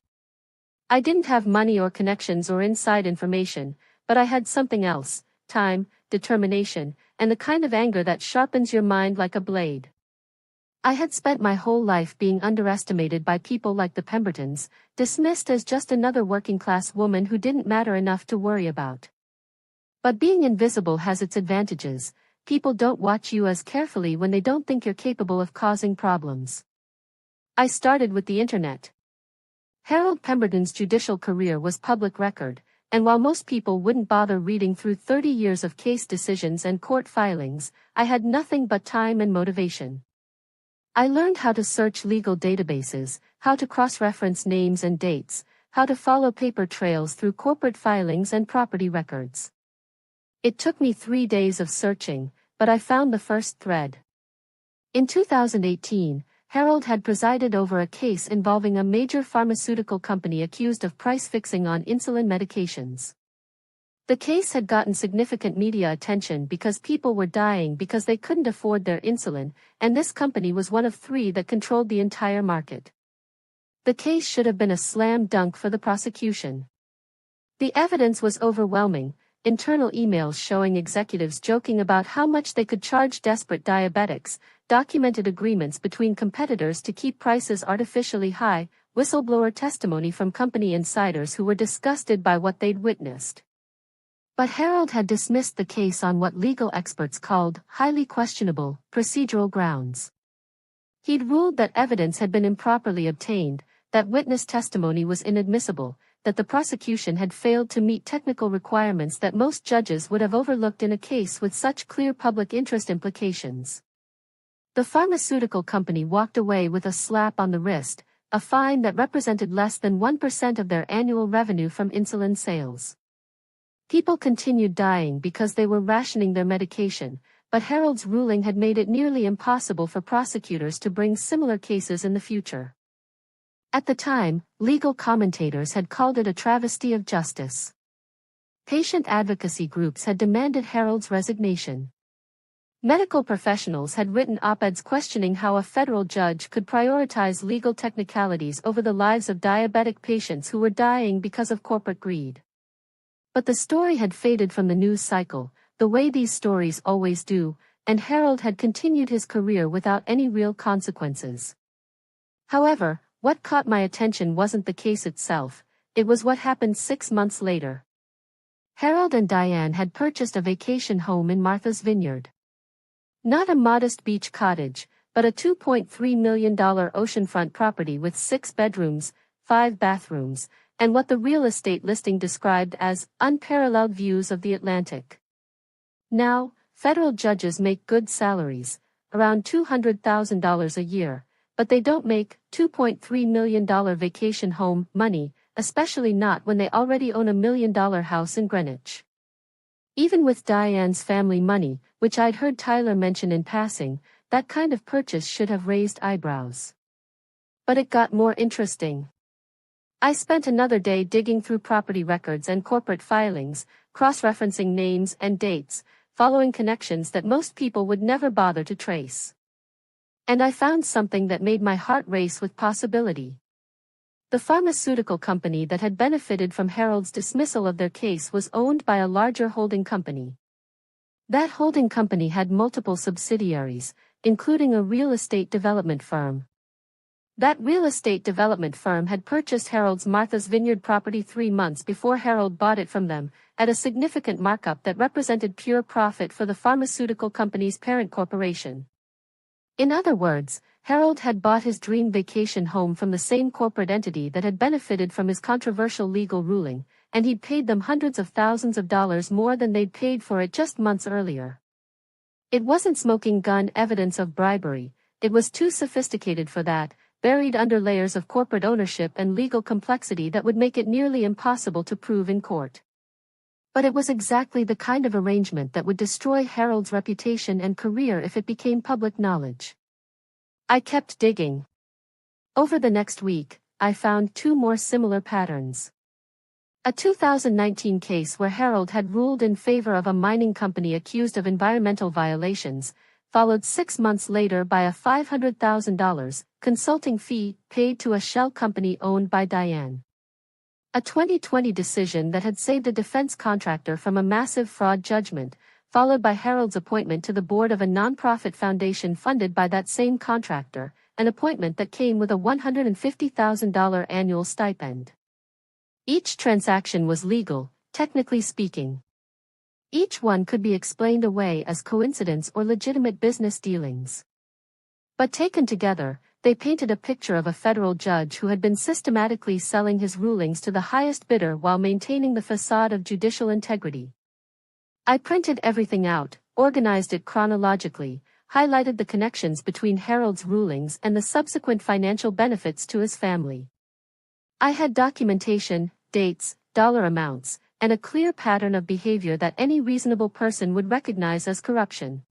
I didn't have money or connections or inside information, but I had something else: time, determination, and the kind of anger that sharpens your mind like a blade. I had spent my whole life being underestimated by people like the Pembertons, dismissed as just another working-class woman who didn't matter enough to worry about. But being invisible has its advantages. People don't watch you as carefully when they don't think you're capable of causing problems. I started with the internet. Harold Pemberton's judicial career was public record, and while most people wouldn't bother reading through 30 years of case decisions and court filings, I had nothing but time and motivation. I learned how to search legal databases, how to cross-reference names and dates, how to follow paper trails through corporate filings and property records. It took me 3 days of searching, but I found the first thread. In 2018, Harold had presided over a case involving a major pharmaceutical company accused of price-fixing on insulin medications. The case had gotten significant media attention because people were dying because they couldn't afford their insulin, and this company was one of 3 that controlled the entire market. The case should have been a slam dunk for the prosecution. The evidence was overwhelming: internal emails showing executives joking about how much they could charge desperate diabetics, documented agreements between competitors to keep prices artificially high, whistleblower testimony from company insiders who were disgusted by what they'd witnessed. But Harold had dismissed the case on what legal experts called highly questionable procedural grounds. He'd ruled that evidence had been improperly obtained, that witness testimony was inadmissible, that the prosecution had failed to meet technical requirements that most judges would have overlooked in a case with such clear public interest implications. The pharmaceutical company walked away with a slap on the wrist, a fine that represented less than 1% of their annual revenue from insulin sales. People continued dying because they were rationing their medication, but Harold's ruling had made it nearly impossible for prosecutors to bring similar cases in the future. At the time, legal commentators had called it a travesty of justice. Patient advocacy groups had demanded Harold's resignation. Medical professionals had written op-eds questioning how a federal judge could prioritize legal technicalities over the lives of diabetic patients who were dying because of corporate greed. But the story had faded from the news cycle, the way these stories always do, and Harold had continued his career without any real consequences. However, what caught my attention wasn't the case itself, it was what happened 6 months later. Harold and Diane had purchased a vacation home in Martha's Vineyard. Not a modest beach cottage, but a $2.3 million oceanfront property with 6 bedrooms, 5 bathrooms, and what the real estate listing described as unparalleled views of the Atlantic. Now, federal judges make good salaries, around $200,000 a year, but they don't make $2.3 million vacation home money, especially not when they already own $1 million house in Greenwich. Even with Diane's family money, which I'd heard Tyler mention in passing, that kind of purchase should have raised eyebrows. But it got more interesting. I spent another day digging through property records and corporate filings, cross-referencing names and dates, following connections that most people would never bother to trace. And I found something that made my heart race with possibility. The pharmaceutical company that had benefited from Harold's dismissal of their case was owned by a larger holding company. That holding company had multiple subsidiaries, including a real estate development firm. That real estate development firm had purchased Harold's Martha's Vineyard property 3 months before Harold bought it from them, at a significant markup that represented pure profit for the pharmaceutical company's parent corporation. In other words, Harold had bought his dream vacation home from the same corporate entity that had benefited from his controversial legal ruling, and he'd paid them hundreds of thousands of dollars more than they'd paid for it just months earlier. It wasn't smoking gun evidence of bribery, it was too sophisticated for that, buried under layers of corporate ownership and legal complexity that would make it nearly impossible to prove in court. But it was exactly the kind of arrangement that would destroy Harold's reputation and career if it became public knowledge. I kept digging. Over the next week, I found 2 more similar patterns. A 2019 case where Harold had ruled in favor of a mining company accused of environmental violations, followed 6 months later by a $500,000 consulting fee paid to a shell company owned by Diane. A 2020 decision that had saved a defense contractor from a massive fraud judgment, followed by Harold's appointment to the board of a nonprofit foundation funded by that same contractor, an appointment that came with a $150,000 annual stipend. Each transaction was legal, technically speaking. Each one could be explained away as coincidence or legitimate business dealings. But taken together, they painted a picture of a federal judge who had been systematically selling his rulings to the highest bidder while maintaining the facade of judicial integrity. I printed everything out, organized it chronologically, highlighted the connections between Harold's rulings and the subsequent financial benefits to his family. I had documentation, dates, dollar amounts, and a clear pattern of behavior that any reasonable person would recognize as corruption.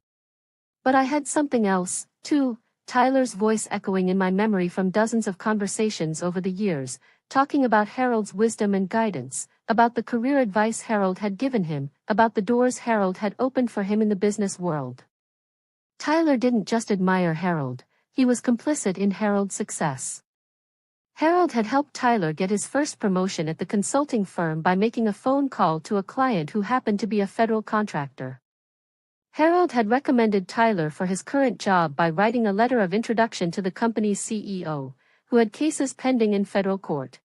But I had something else, too, Tyler's voice echoing in my memory from dozens of conversations over the years, talking about Harold's wisdom and guidance, about the career advice Harold had given him, about the doors Harold had opened for him in the business world. Tyler didn't just admire Harold, he was complicit in Harold's success. Harold had helped Tyler get his first promotion at the consulting firm by making a phone call to a client who happened to be a federal contractor. Harold had recommended Tyler for his current job by writing a letter of introduction to the company's CEO, who had cases pending in federal court.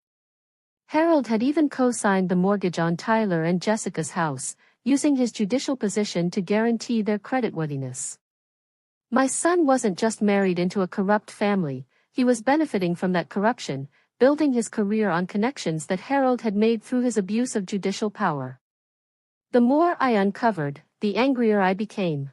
Harold had even co-signed the mortgage on Tyler and Jessica's house, using his judicial position to guarantee their creditworthiness. My son wasn't just married into a corrupt family, he was benefiting from that corruption, building his career on connections that Harold had made through his abuse of judicial power. The more I uncovered, the angrier I became.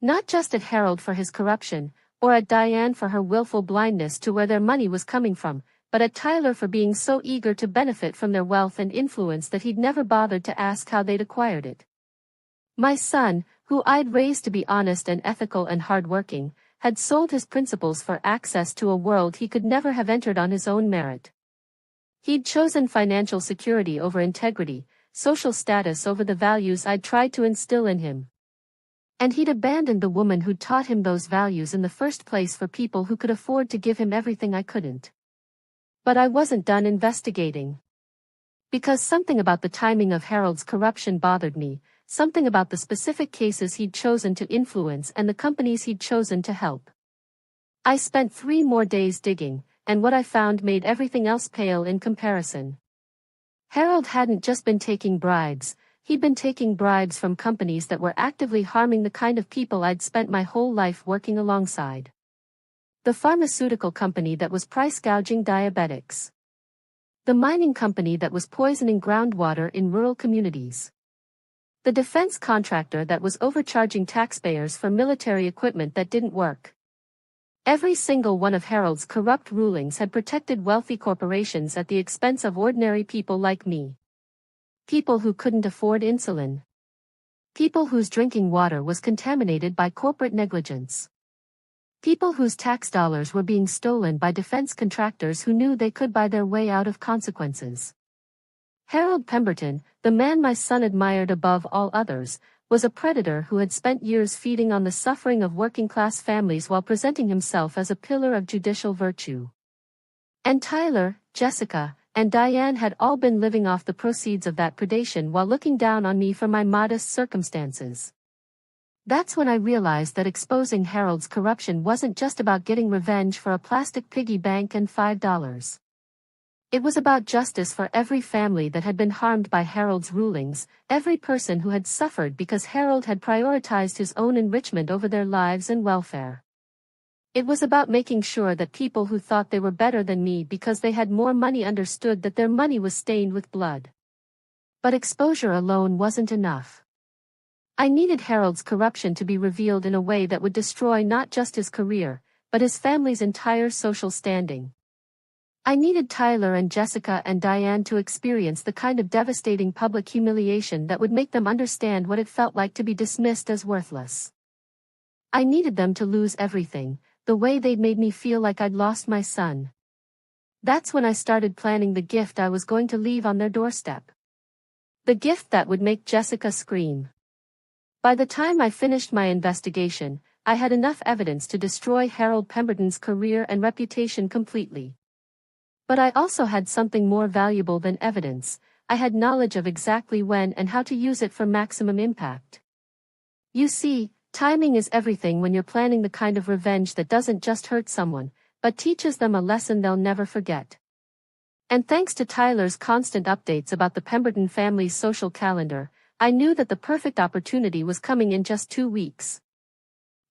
Not just at Harold for his corruption, or at Diane for her willful blindness to where their money was coming from, but at Tyler for being so eager to benefit from their wealth and influence that he'd never bothered to ask how they'd acquired it. My son, who I'd raised to be honest and ethical and hardworking, had sold his principles for access to a world he could never have entered on his own merit. He'd chosen financial security over integrity, social status over the values I'd tried to instill in him. And he'd abandoned the woman who'd taught him those values in the first place for people who could afford to give him everything I couldn't. But I wasn't done investigating. Because something about the timing of Harold's corruption bothered me, something about the specific cases he'd chosen to influence and the companies he'd chosen to help. I spent 3 more days digging, and what I found made everything else pale in comparison. Harold hadn't just been taking bribes, he'd been taking bribes from companies that were actively harming the kind of people I'd spent my whole life working alongside. The pharmaceutical company that was price gouging diabetics. The mining company that was poisoning groundwater in rural communities. The defense contractor that was overcharging taxpayers for military equipment that didn't work. Every single one of Harold's corrupt rulings had protected wealthy corporations at the expense of ordinary people like me. People who couldn't afford insulin. People whose drinking water was contaminated by corporate negligence. People whose tax dollars were being stolen by defense contractors who knew they could buy their way out of consequences. Harold Pemberton, the man my son admired above all others, was a predator who had spent years feeding on the suffering of working-class families while presenting himself as a pillar of judicial virtue. And Tyler, Jessica, and Diane had all been living off the proceeds of that predation while looking down on me for my modest circumstances. That's when I realized that exposing Harold's corruption wasn't just about getting revenge for a plastic piggy bank and $5. It was about justice for every family that had been harmed by Harold's rulings, every person who had suffered because Harold had prioritized his own enrichment over their lives and welfare. It was about making sure that people who thought they were better than me because they had more money understood that their money was stained with blood. But exposure alone wasn't enough. I needed Harold's corruption to be revealed in a way that would destroy not just his career, but his family's entire social standing. I needed Tyler and Jessica and Diane to experience the kind of devastating public humiliation that would make them understand what it felt like to be dismissed as worthless. I needed them to lose everything, the way they'd made me feel like I'd lost my son. That's when I started planning the gift I was going to leave on their doorstep. The gift that would make Jessica scream. By the time I finished my investigation, I had enough evidence to destroy Harold Pemberton's career and reputation completely. But I also had something more valuable than evidence. I had knowledge of exactly when and how to use it for maximum impact. You see, timing is everything when you're planning the kind of revenge that doesn't just hurt someone, but teaches them a lesson they'll never forget. And thanks to Tyler's constant updates about the Pemberton family's social calendar, I knew that the perfect opportunity was coming in just 2 weeks.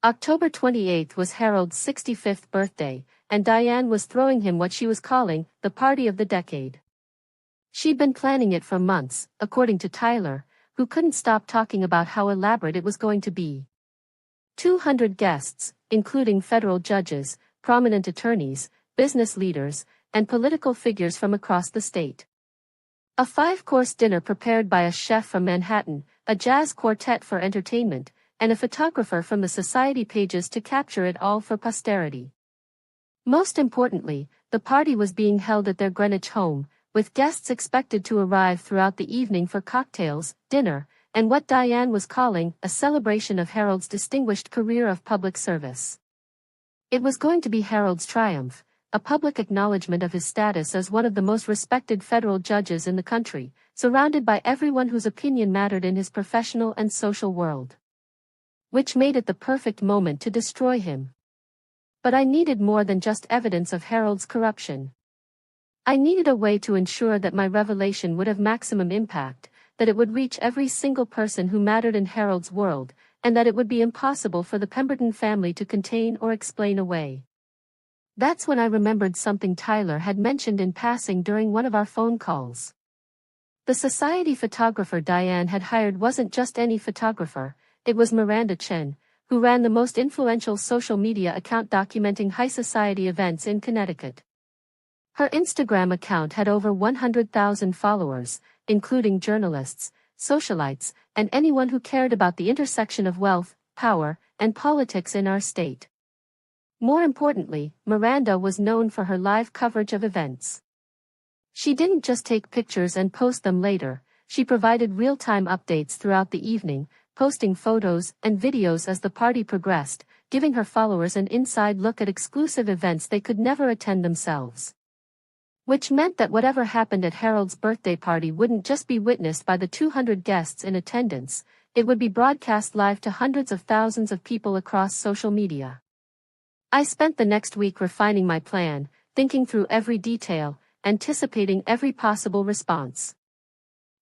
October 28th was Harold's 65th birthday, and Diane was throwing him what she was calling the party of the decade. She'd been planning it for months, according to Tyler, who couldn't stop talking about how elaborate it was going to be. 200 guests, including federal judges, prominent attorneys, business leaders, and political figures from across the state. A 5-course dinner prepared by a chef from Manhattan, a jazz quartet for entertainment, and a photographer from the society pages to capture it all for posterity. Most importantly, the party was being held at their Greenwich home, with guests expected to arrive throughout the evening for cocktails, dinner, and what Diane was calling a celebration of Harold's distinguished career of public service. It was going to be Harold's triumph, a public acknowledgement of his status as one of the most respected federal judges in the country, surrounded by everyone whose opinion mattered in his professional and social world. Which made it the perfect moment to destroy him. But I needed more than just evidence of Harold's corruption. I needed a way to ensure that my revelation would have maximum impact, that it would reach every single person who mattered in Harold's world, and that it would be impossible for the Pemberton family to contain or explain away. That's when I remembered something Tyler had mentioned in passing during one of our phone calls. The society photographer Diane had hired wasn't just any photographer, it was Miranda Chen, who ran the most influential social media account documenting high society events in Connecticut. Her Instagram account had over 100,000 followers, including journalists, socialites, and anyone who cared about the intersection of wealth, power, and politics in our state. More importantly, Miranda was known for her live coverage of events. She didn't just take pictures and post them later, she provided real-time updates throughout the evening, posting photos and videos as the party progressed, giving her followers an inside look at exclusive events they could never attend themselves. Which meant that whatever happened at Harold's birthday party wouldn't just be witnessed by the 200 guests in attendance, it would be broadcast live to hundreds of thousands of people across social media. I spent the next week refining my plan, thinking through every detail, anticipating every possible response.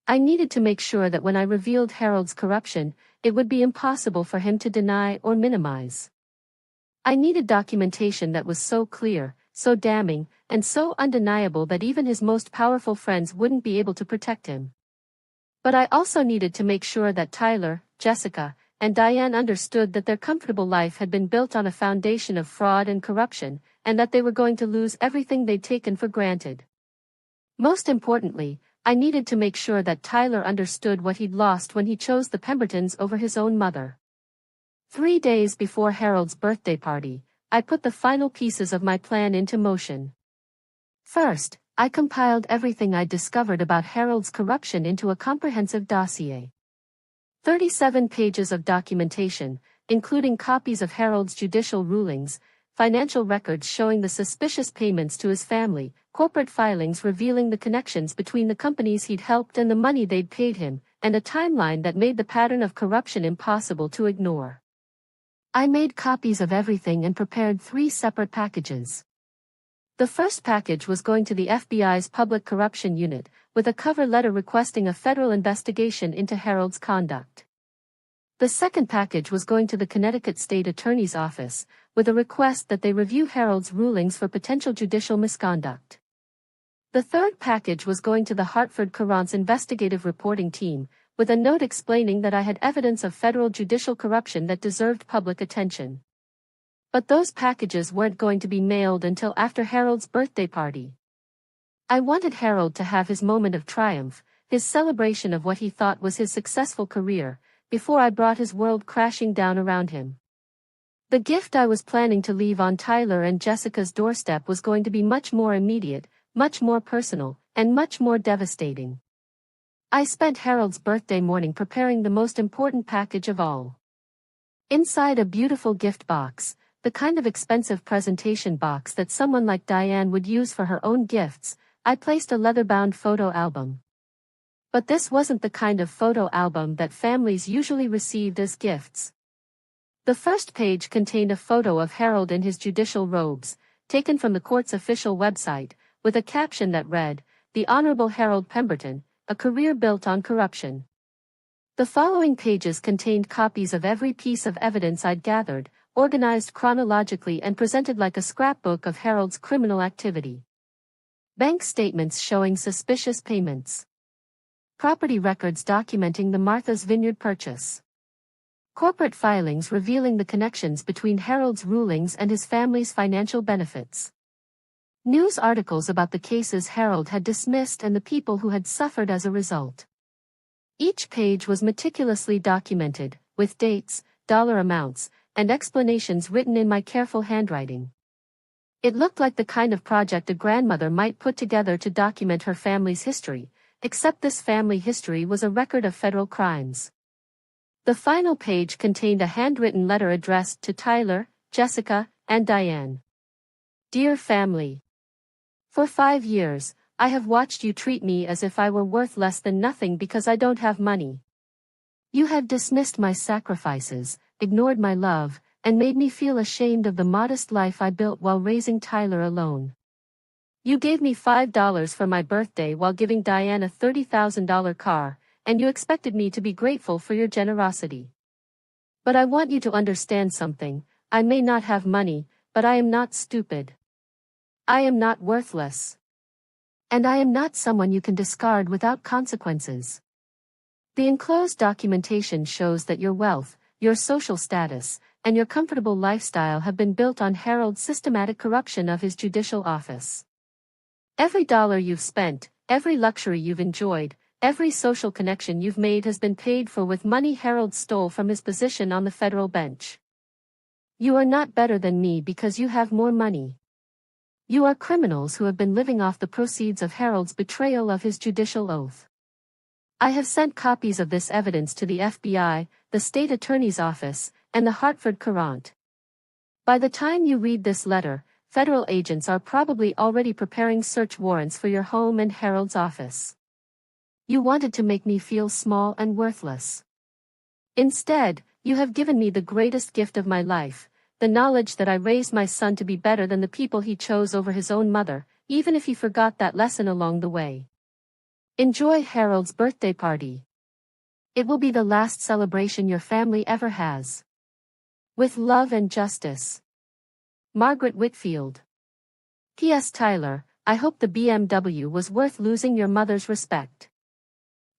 I needed to make sure that when I revealed Harold's corruption, it would be impossible for him to deny or minimize. I needed documentation that was so clear, so damning, and so undeniable that even his most powerful friends wouldn't be able to protect him. But I also needed to make sure that Tyler, Jessica, and Diane understood that their comfortable life had been built on a foundation of fraud and corruption, and that they were going to lose everything they'd taken for granted. Most importantly, I needed to make sure that Tyler understood what he'd lost when he chose the Pembertons over his own mother. 3 days before Harold's birthday party, I put the final pieces of my plan into motion. First, I compiled everything I'd discovered about Harold's corruption into a comprehensive dossier. 37 pages of documentation, including copies of Harold's judicial rulings, financial records showing the suspicious payments to his family, corporate filings revealing the connections between the companies he'd helped and the money they'd paid him, and a timeline that made the pattern of corruption impossible to ignore. I made copies of everything and prepared 3 separate packages. The first package was going to the FBI's Public Corruption Unit, with a cover letter requesting a federal investigation into Harold's conduct. The second package was going to the Connecticut State Attorney's Office, with a request that they review Harold's rulings for potential judicial misconduct. The third package was going to the Hartford Courant's investigative reporting team, with a note explaining that I had evidence of federal judicial corruption that deserved public attention. But those packages weren't going to be mailed until after Harold's birthday party. I wanted Harold to have his moment of triumph, his celebration of what he thought was his successful career, before I brought his world crashing down around him. The gift I was planning to leave on Tyler and Jessica's doorstep was going to be much more immediate, much more personal, and much more devastating. I spent Harold's birthday morning preparing the most important package of all. Inside a beautiful gift box, the kind of expensive presentation box that someone like Diane would use for her own gifts, I placed a leather-bound photo album. But this wasn't the kind of photo album that families usually received as gifts. The first page contained a photo of Harold in his judicial robes, taken from the court's official website, with a caption that read, "The Honorable Harold Pemberton, a career built on corruption." The following pages contained copies of every piece of evidence I'd gathered, organized chronologically and presented like a scrapbook of Harold's criminal activity. Bank statements showing suspicious payments. Property records documenting the Martha's Vineyard purchase. Corporate filings revealing the connections between Harold's rulings and his family's financial benefits. News articles about the cases Harold had dismissed and the people who had suffered as a result. Each page was meticulously documented, with dates, dollar amounts, and explanations written in my careful handwriting. It looked like the kind of project a grandmother might put together to document her family's history, except this family history was a record of federal crimes. The final page contained a handwritten letter addressed to Tyler, Jessica, and Diane. Dear family. For 5 years, I have watched you treat me as if I were worth less than nothing because I don't have money. You have dismissed my sacrifices, ignored my love, and made me feel ashamed of the modest life I built while raising Tyler alone. You gave me $5 for my birthday while giving Diane a $30,000 car, and you expected me to be grateful for your generosity. But I want you to understand something. I may not have money, but I am not stupid. I am not worthless. And I am not someone you can discard without consequences. The enclosed documentation shows that your wealth, your social status, and your comfortable lifestyle have been built on Harold's systematic corruption of his judicial office. Every dollar you've spent, every luxury you've enjoyed, every social connection you've made has been paid for with money Harold stole from his position on the federal bench. You are not better than me because you have more money. You are criminals who have been living off the proceeds of Harold's betrayal of his judicial oath. I have sent copies of this evidence to the FBI, the state attorney's office, and the Hartford Courant. By the time you read this letter, federal agents are probably already preparing search warrants for your home and Harold's office. You wanted to make me feel small and worthless. Instead, you have given me the greatest gift of my life, the knowledge that I raised my son to be better than the people he chose over his own mother, even if he forgot that lesson along the way. Enjoy Harold's birthday party. It will be the last celebration your family ever has. With love and justice. Margaret Whitfield. P.S. Tyler, I hope the BMW was worth losing your mother's respect.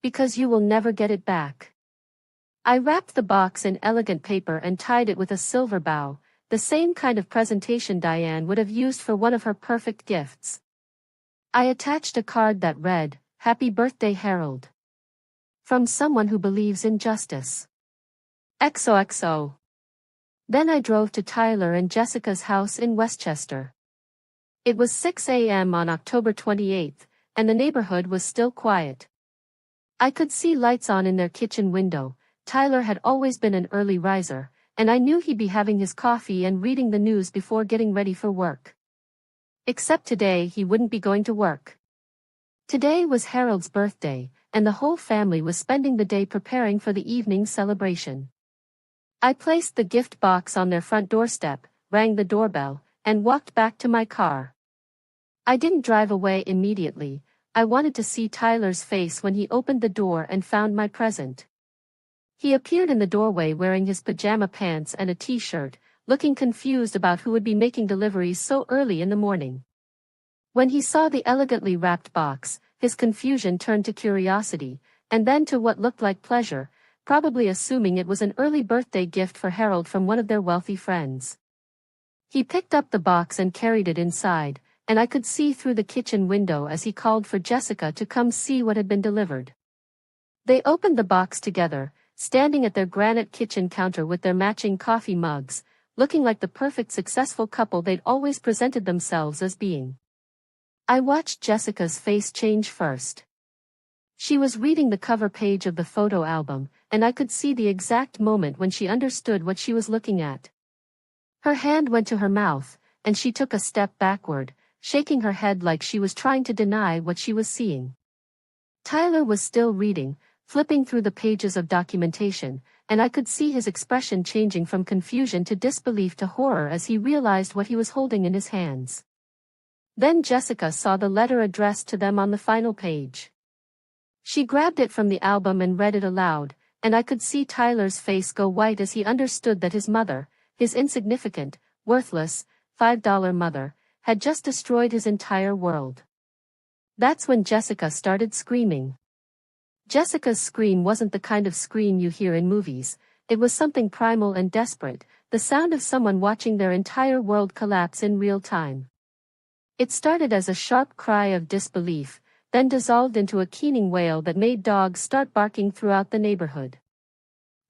Because you will never get it back. I wrapped the box in elegant paper and tied it with a silver bow, the same kind of presentation Diane would have used for one of her perfect gifts. I attached a card that read, "Happy birthday, Harold. From someone who believes in justice. XOXO. Then I drove to Tyler and Jessica's house in Westchester. It was 6 a.m. on October 28th, and the neighborhood was still quiet. I could see lights on in their kitchen window. Tyler had always been an early riser, and I knew he'd be having his coffee and reading the news before getting ready for work. Except today he wouldn't be going to work. Today was Harold's birthday, and the whole family was spending the day preparing for the evening celebration. I placed the gift box on their front doorstep, rang the doorbell, and walked back to my car. I didn't drive away immediately. I wanted to see Tyler's face when he opened the door and found my present. He appeared in the doorway wearing his pajama pants and a t-shirt, looking confused about who would be making deliveries so early in the morning. When he saw the elegantly wrapped box, his confusion turned to curiosity, and then to what looked like pleasure, probably assuming it was an early birthday gift for Harold from one of their wealthy friends. He picked up the box and carried it inside, and I could see through the kitchen window as he called for Jessica to come see what had been delivered. They opened the box together, standing at their granite kitchen counter with their matching coffee mugs, looking like the perfect successful couple they'd always presented themselves as being. I watched Jessica's face change first. She was reading the cover page of the photo album, and I could see the exact moment when she understood what she was looking at. Her hand went to her mouth, and she took a step backward, shaking her head like she was trying to deny what she was seeing. Tyler was still reading, flipping through the pages of documentation, and I could see his expression changing from confusion to disbelief to horror as he realized what he was holding in his hands. Then Jessica saw the letter addressed to them on the final page. She grabbed it from the album and read it aloud, and I could see Tyler's face go white as he understood that his mother, his insignificant, worthless, $5 mother, had just destroyed his entire world. That's when Jessica started screaming. Jessica's scream wasn't the kind of scream you hear in movies. It was something primal and desperate, the sound of someone watching their entire world collapse in real time. It started as a sharp cry of disbelief, then dissolved into a keening wail that made dogs start barking throughout the neighborhood.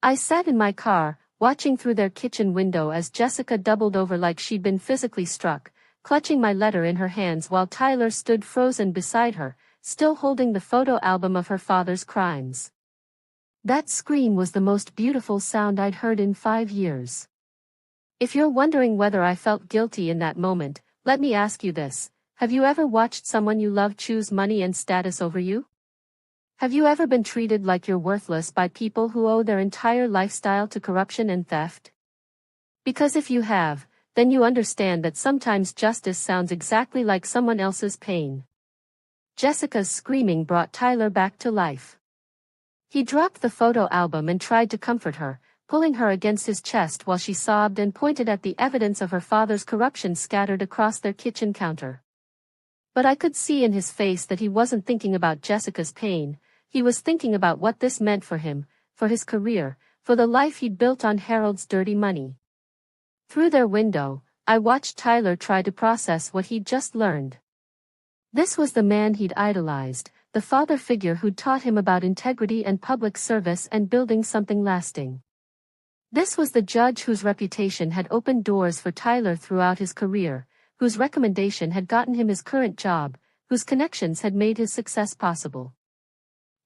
I sat in my car, watching through their kitchen window as Jessica doubled over like she'd been physically struck, clutching my letter in her hands while Tyler stood frozen beside her, still holding the photo album of her father's crimes. That scream was the most beautiful sound I'd heard in 5 years. If you're wondering whether I felt guilty in that moment, let me ask you this. Have you ever watched someone you love choose money and status over you? Have you ever been treated like you're worthless by people who owe their entire lifestyle to corruption and theft? Because if you have, then you understand that sometimes justice sounds exactly like someone else's pain. Jessica's screaming brought Tyler back to life. He dropped the photo album and tried to comfort her, pulling her against his chest while she sobbed and pointed at the evidence of her father's corruption scattered across their kitchen counter. But I could see in his face that he wasn't thinking about Jessica's pain. He was thinking about what this meant for him, for his career, for the life he'd built on Harold's dirty money. Through their window, I watched Tyler try to process what he'd just learned. This was the man he'd idolized, the father figure who'd taught him about integrity and public service and building something lasting. This was the judge whose reputation had opened doors for Tyler throughout his career, whose recommendation had gotten him his current job, whose connections had made his success possible.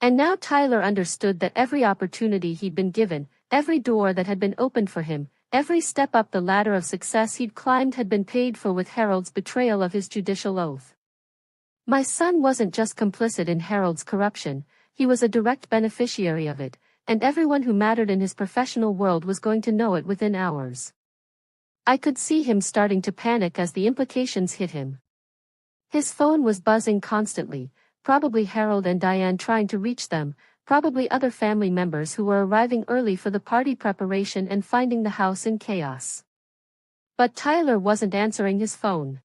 And now Tyler understood that every opportunity he'd been given, every door that had been opened for him, every step up the ladder of success he'd climbed had been paid for with Harold's betrayal of his judicial oath. My son wasn't just complicit in Harold's corruption, he was a direct beneficiary of it, and everyone who mattered in his professional world was going to know it within hours. I could see him starting to panic as the implications hit him. His phone was buzzing constantly, probably Harold and Diane trying to reach them, probably other family members who were arriving early for the party preparation and finding the house in chaos. But Tyler wasn't answering his phone.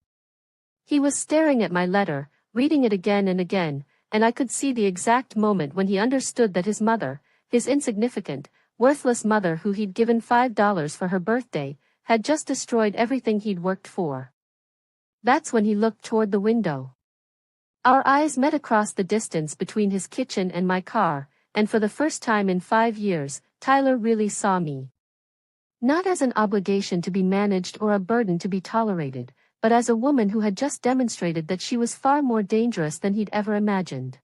He was staring at my letter, reading it again and again, and I could see the exact moment when he understood that his mother, his insignificant, worthless mother who he'd given $5 for her birthday, had just destroyed everything he'd worked for. That's when he looked toward the window. Our eyes met across the distance between his kitchen and my car, and for the first time in 5 years, Tyler really saw me. Not as an obligation to be managed or a burden to be tolerated, but as a woman who had just demonstrated that she was far more dangerous than he'd ever imagined.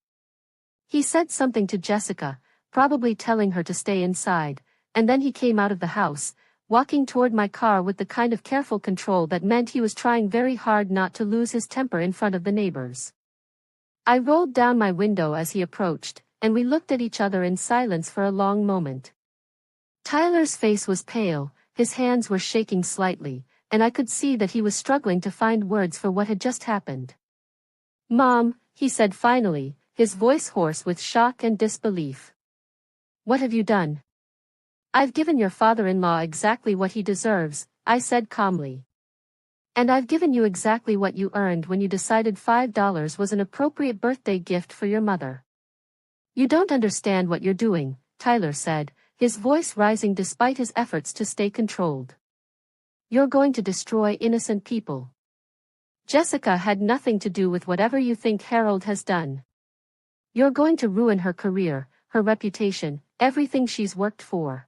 He said something to Jessica, probably telling her to stay inside, and then he came out of the house, walking toward my car with the kind of careful control that meant he was trying very hard not to lose his temper in front of the neighbors. I rolled down my window as he approached, and we looked at each other in silence for a long moment. Tyler's face was pale, his hands were shaking slightly, and I could see that he was struggling to find words for what had just happened. "Mom," he said finally, his voice hoarse with shock and disbelief. "What have you done?" "I've given your father-in-law exactly what he deserves," I said calmly. "And I've given you exactly what you earned when you decided $5 was an appropriate birthday gift for your mother." "You don't understand what you're doing," Tyler said, his voice rising despite his efforts to stay controlled. "You're going to destroy innocent people. Jessica had nothing to do with whatever you think Harold has done. You're going to ruin her career, her reputation, everything she's worked for.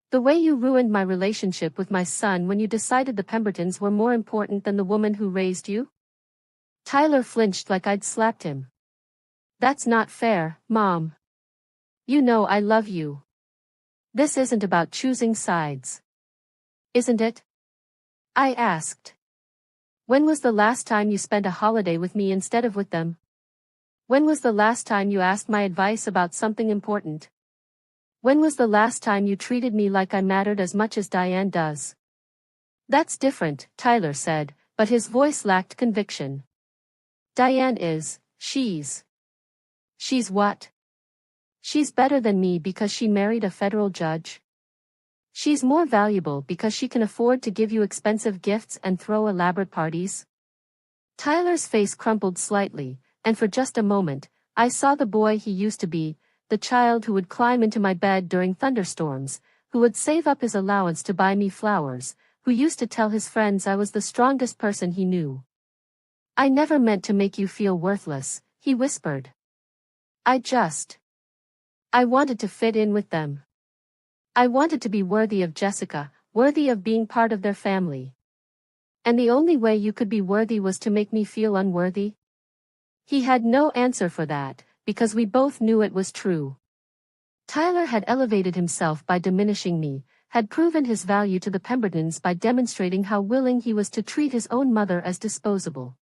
The way you ruined my relationship with my son when you decided the Pembertons were more important than the woman who raised you." Tyler flinched like I'd slapped him. "That's not fair, Mom. You know I love you. This isn't about choosing sides." "Isn't it?" I asked. "When was the last time you spent a holiday with me instead of with them? When was the last time you asked my advice about something important? When was the last time you treated me like I mattered as much as Diane does?" "That's different," Tyler said, but his voice lacked conviction. "Diane is, she's what? She's better than me because she married a federal judge? She's more valuable because she can afford to give you expensive gifts and throw elaborate parties?" Tyler's face crumpled slightly, and for just a moment, I saw the boy he used to be, the child who would climb into my bed during thunderstorms, who would save up his allowance to buy me flowers, who used to tell his friends I was the strongest person he knew. "I never meant to make you feel worthless," he whispered. I wanted to fit in with them. I wanted to be worthy of Jessica, worthy of being part of their family. And the only way you could be worthy was to make me feel unworthy?" He had no answer for that, because we both knew it was true. Tyler had elevated himself by diminishing me, had proven his value to the Pembertons by demonstrating how willing he was to treat his own mother as disposable.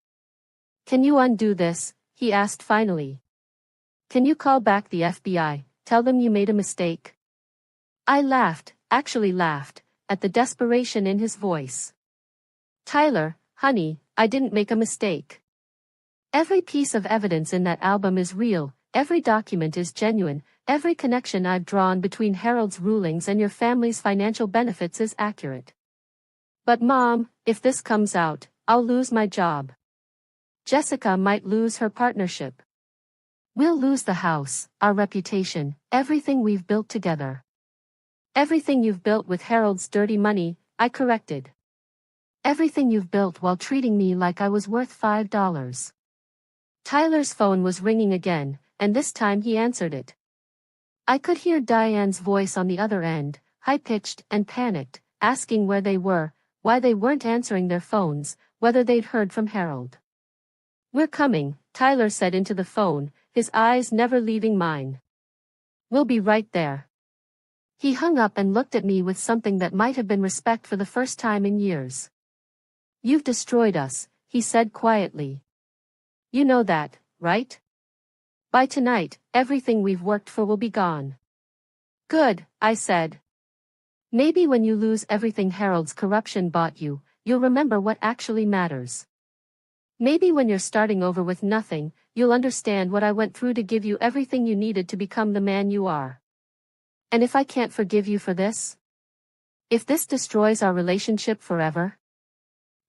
"Can you undo this?" he asked finally. "Can you call back the FBI, tell them you made a mistake?" I laughed, actually laughed, at the desperation in his voice. "Tyler, honey, I didn't make a mistake. Every piece of evidence in that album is real, every document is genuine, every connection I've drawn between Harold's rulings and your family's financial benefits is accurate. But Mom, if this comes out, I'll lose my job. Jessica might lose her partnership. We'll lose the house, our reputation, everything we've built together." "Everything you've built with Harold's dirty money," I corrected. "Everything you've built while treating me like I was worth $5. Tyler's phone was ringing again, and this time he answered it. I could hear Diane's voice on the other end, high-pitched and panicked, asking where they were, why they weren't answering their phones, whether they'd heard from Harold. "We're coming," Tyler said into the phone, his eyes never leaving mine. "We'll be right there." He hung up and looked at me with something that might have been respect for the first time in years. "You've destroyed us," he said quietly. "You know that, right? By tonight, everything we've worked for will be gone." "Good," I said. "Maybe when you lose everything Harold's corruption bought you, you'll remember what actually matters. Maybe when you're starting over with nothing, you'll understand what I went through to give you everything you needed to become the man you are. And if I can't forgive you for this? If this destroys our relationship forever?"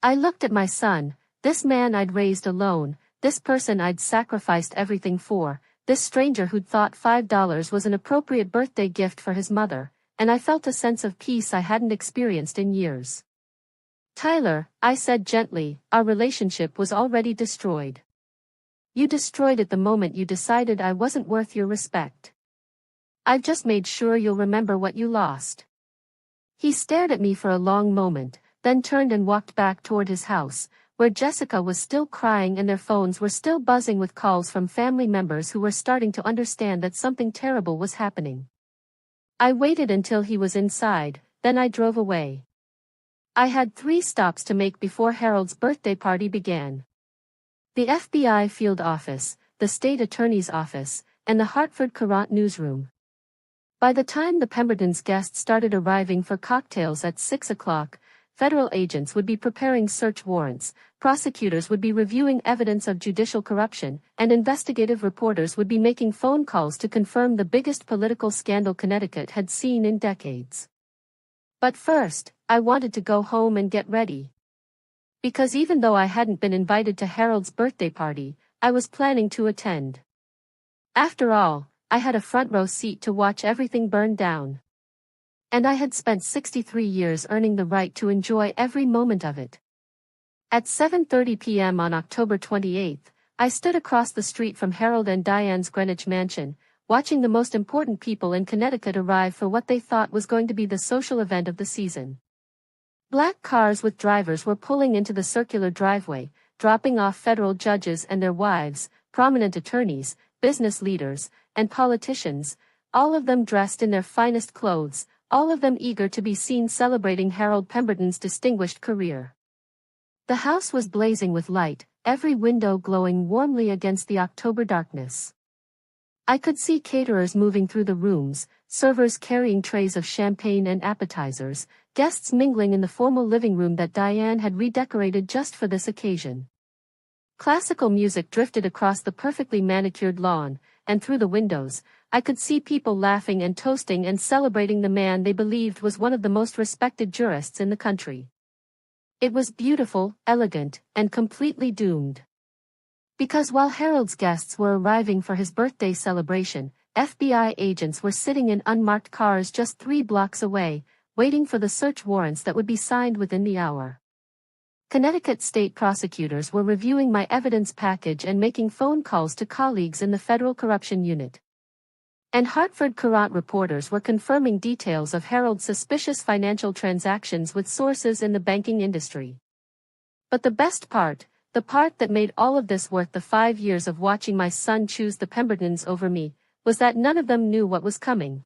I looked at my son, this man I'd raised alone, this person I'd sacrificed everything for, this stranger who'd thought $5 was an appropriate birthday gift for his mother, and I felt a sense of peace I hadn't experienced in years. "Tyler," I said gently, "our relationship was already destroyed. You destroyed it the moment you decided I wasn't worth your respect. I've just made sure you'll remember what you lost." He stared at me for a long moment, then turned and walked back toward his house, where Jessica was still crying and their phones were still buzzing with calls from family members who were starting to understand that something terrible was happening. I waited until he was inside, then I drove away. I had 3 stops to make before Harold's birthday party began. The FBI field office, the state attorney's office, and the Hartford Courant newsroom. By the time the Pemberton's guests started arriving for cocktails at 6 o'clock, federal agents would be preparing search warrants, prosecutors would be reviewing evidence of judicial corruption, and investigative reporters would be making phone calls to confirm the biggest political scandal Connecticut had seen in decades. But first, I wanted to go home and get ready. Because even though I hadn't been invited to Harold's birthday party, I was planning to attend. After all, I had a front row seat to watch everything burn down. And I had spent 63 years earning the right to enjoy every moment of it. At 7:30 p.m. on October 28th, I stood across the street from Harold and Diane's Greenwich mansion, watching the most important people in Connecticut arrive for what they thought was going to be the social event of the season. Black cars with drivers were pulling into the circular driveway, dropping off federal judges and their wives, prominent attorneys, business leaders, and politicians, all of them dressed in their finest clothes, all of them eager to be seen celebrating Harold Pemberton's distinguished career. The house was blazing with light, every window glowing warmly against the October darkness. I could see caterers moving through the rooms, servers carrying trays of champagne and appetizers, guests mingling in the formal living room that Diane had redecorated just for this occasion. Classical music drifted across the perfectly manicured lawn, and through the windows, I could see people laughing and toasting and celebrating the man they believed was one of the most respected jurists in the country. It was beautiful, elegant, and completely doomed. Because while Harold's guests were arriving for his birthday celebration, FBI agents were sitting in unmarked cars just 3 blocks away, waiting for the search warrants that would be signed within the hour. Connecticut state prosecutors were reviewing my evidence package and making phone calls to colleagues in the Federal Corruption Unit. And Hartford Courant reporters were confirming details of Harold's suspicious financial transactions with sources in the banking industry. But the best part, the part that made all of this worth the 5 years of watching my son choose the Pembertons over me, was that none of them knew what was coming.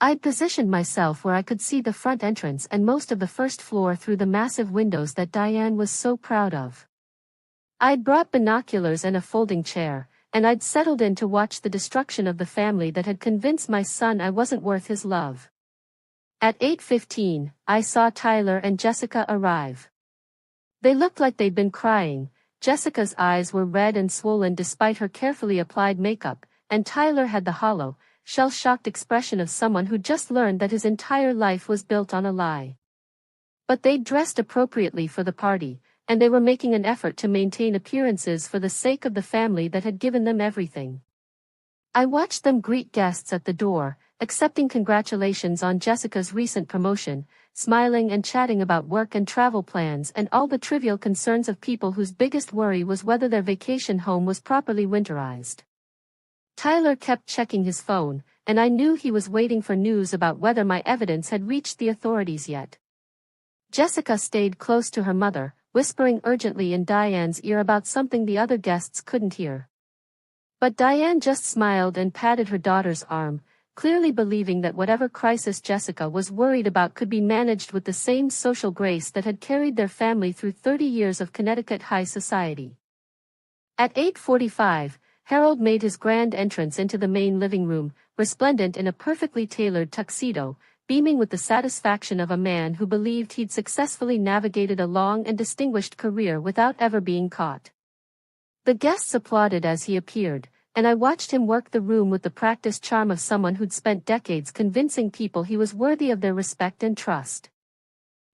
I'd positioned myself where I could see the front entrance and most of the first floor through the massive windows that Diane was so proud of. I'd brought binoculars and a folding chair, and I'd settled in to watch the destruction of the family that had convinced my son I wasn't worth his love. At 8:15, I saw Tyler and Jessica arrive. They looked like they'd been crying. Jessica's eyes were red and swollen despite her carefully applied makeup, and Tyler had the hollow, shell-shocked expression of someone who just learned that his entire life was built on a lie. But they'd dressed appropriately for the party, and they were making an effort to maintain appearances for the sake of the family that had given them everything. I watched them greet guests at the door, accepting congratulations on Jessica's recent promotion, smiling and chatting about work and travel plans and all the trivial concerns of people whose biggest worry was whether their vacation home was properly winterized. Tyler kept checking his phone, and I knew he was waiting for news about whether my evidence had reached the authorities yet. Jessica stayed close to her mother, whispering urgently in Diane's ear about something the other guests couldn't hear. But Diane just smiled and patted her daughter's arm, clearly believing that whatever crisis Jessica was worried about could be managed with the same social grace that had carried their family through 30 years of Connecticut high society. At 8:45, Harold made his grand entrance into the main living room, resplendent in a perfectly tailored tuxedo, beaming with the satisfaction of a man who believed he'd successfully navigated a long and distinguished career without ever being caught. The guests applauded as he appeared, and I watched him work the room with the practiced charm of someone who'd spent decades convincing people he was worthy of their respect and trust.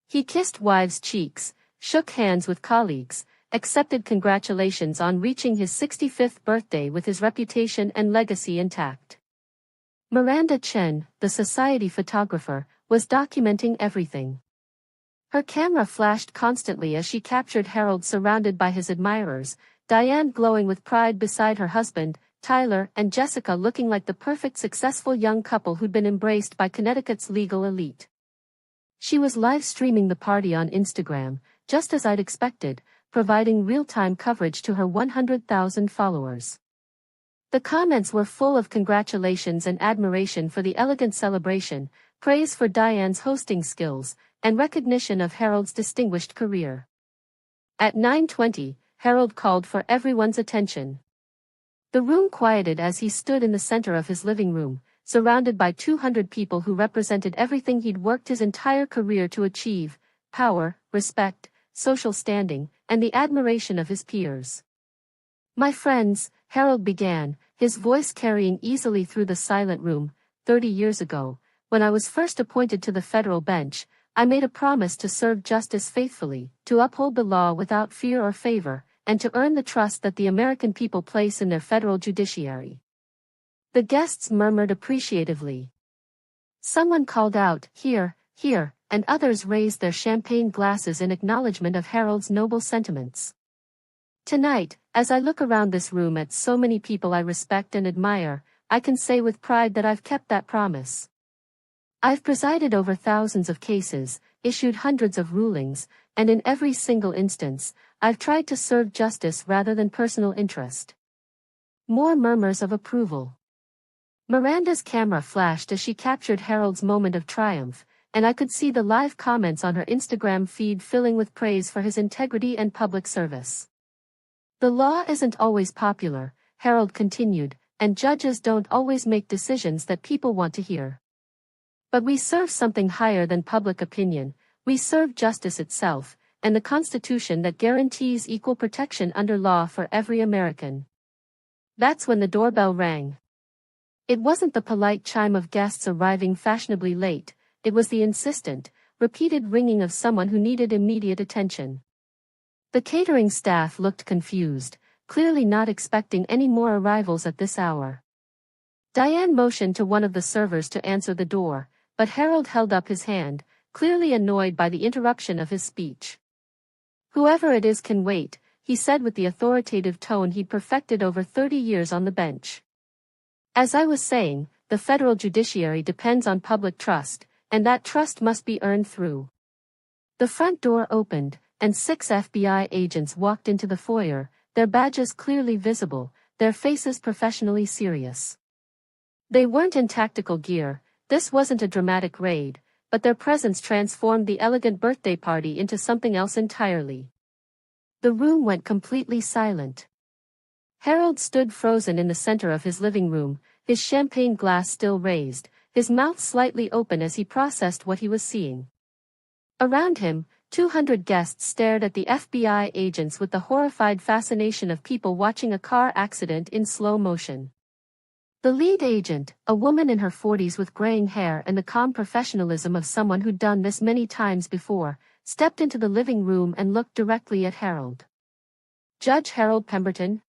He kissed wives' cheeks, shook hands with colleagues, accepted congratulations on reaching his 65th birthday with his reputation and legacy intact. Miranda Chen, the society photographer, was documenting everything. Her camera flashed constantly as she captured Harold surrounded by his admirers, Diane glowing with pride beside her husband, Tyler, and Jessica looking like the perfect successful young couple who'd been embraced by Connecticut's legal elite. She was live streaming the party on Instagram, just as I'd expected, providing real-time coverage to her 100,000 followers. The comments were full of congratulations and admiration for the elegant celebration, praise for Diane's hosting skills, and recognition of Harold's distinguished career. At 9:20, Harold called for everyone's attention. The room quieted as he stood in the center of his living room, surrounded by 200 people who represented everything he'd worked his entire career to achieve: power, respect, social standing, and the admiration of his peers. "My friends," Harold began, his voice carrying easily through the silent room, 30 years ago, when I was first appointed to the federal bench, I made a promise to serve justice faithfully, to uphold the law without fear or favor, and to earn the trust that the American people place in their federal judiciary. The guests murmured appreciatively. Someone called out, "Here, here," and others raised their champagne glasses in acknowledgement of Harold's noble sentiments. Tonight, as I look around this room at so many people I respect and admire, I can say with pride that I've kept that promise. I've presided over thousands of cases, issued hundreds of rulings, and in every single instance, I've tried to serve justice rather than personal interest. More murmurs of approval. Miranda's camera flashed as she captured Harold's moment of triumph, and I could see the live comments on her Instagram feed filling with praise for his integrity and public service. "The law isn't always popular," Harold continued, "and judges don't always make decisions that people want to hear. But we serve something higher than public opinion. We serve justice itself, and the Constitution that guarantees equal protection under law for every American." That's when the doorbell rang. It wasn't the polite chime of guests arriving fashionably late, it was the insistent, repeated ringing of someone who needed immediate attention. The catering staff looked confused, clearly not expecting any more arrivals at this hour. Diane motioned to one of the servers to answer the door, but Harold held up his hand, clearly annoyed by the interruption of his speech. "Whoever it is can wait," he said with the authoritative tone he'd perfected over 30 years on the bench. "As I was saying, the federal judiciary depends on public trust, and that trust must be earned through." The front door opened, and 6 FBI agents walked into the foyer, their badges clearly visible, their faces professionally serious. They weren't in tactical gear, this wasn't a dramatic raid, but their presence transformed the elegant birthday party into something else entirely. The room went completely silent. Harold stood frozen in the center of his living room, his champagne glass still raised, his mouth slightly open as he processed what he was seeing. Around him, 200 guests stared at the FBI agents with the horrified fascination of people watching a car accident in slow motion. The lead agent, a woman in her 40s with graying hair and the calm professionalism of someone who'd done this many times before, stepped into the living room and looked directly at Harold. "Judge Harold Pemberton?"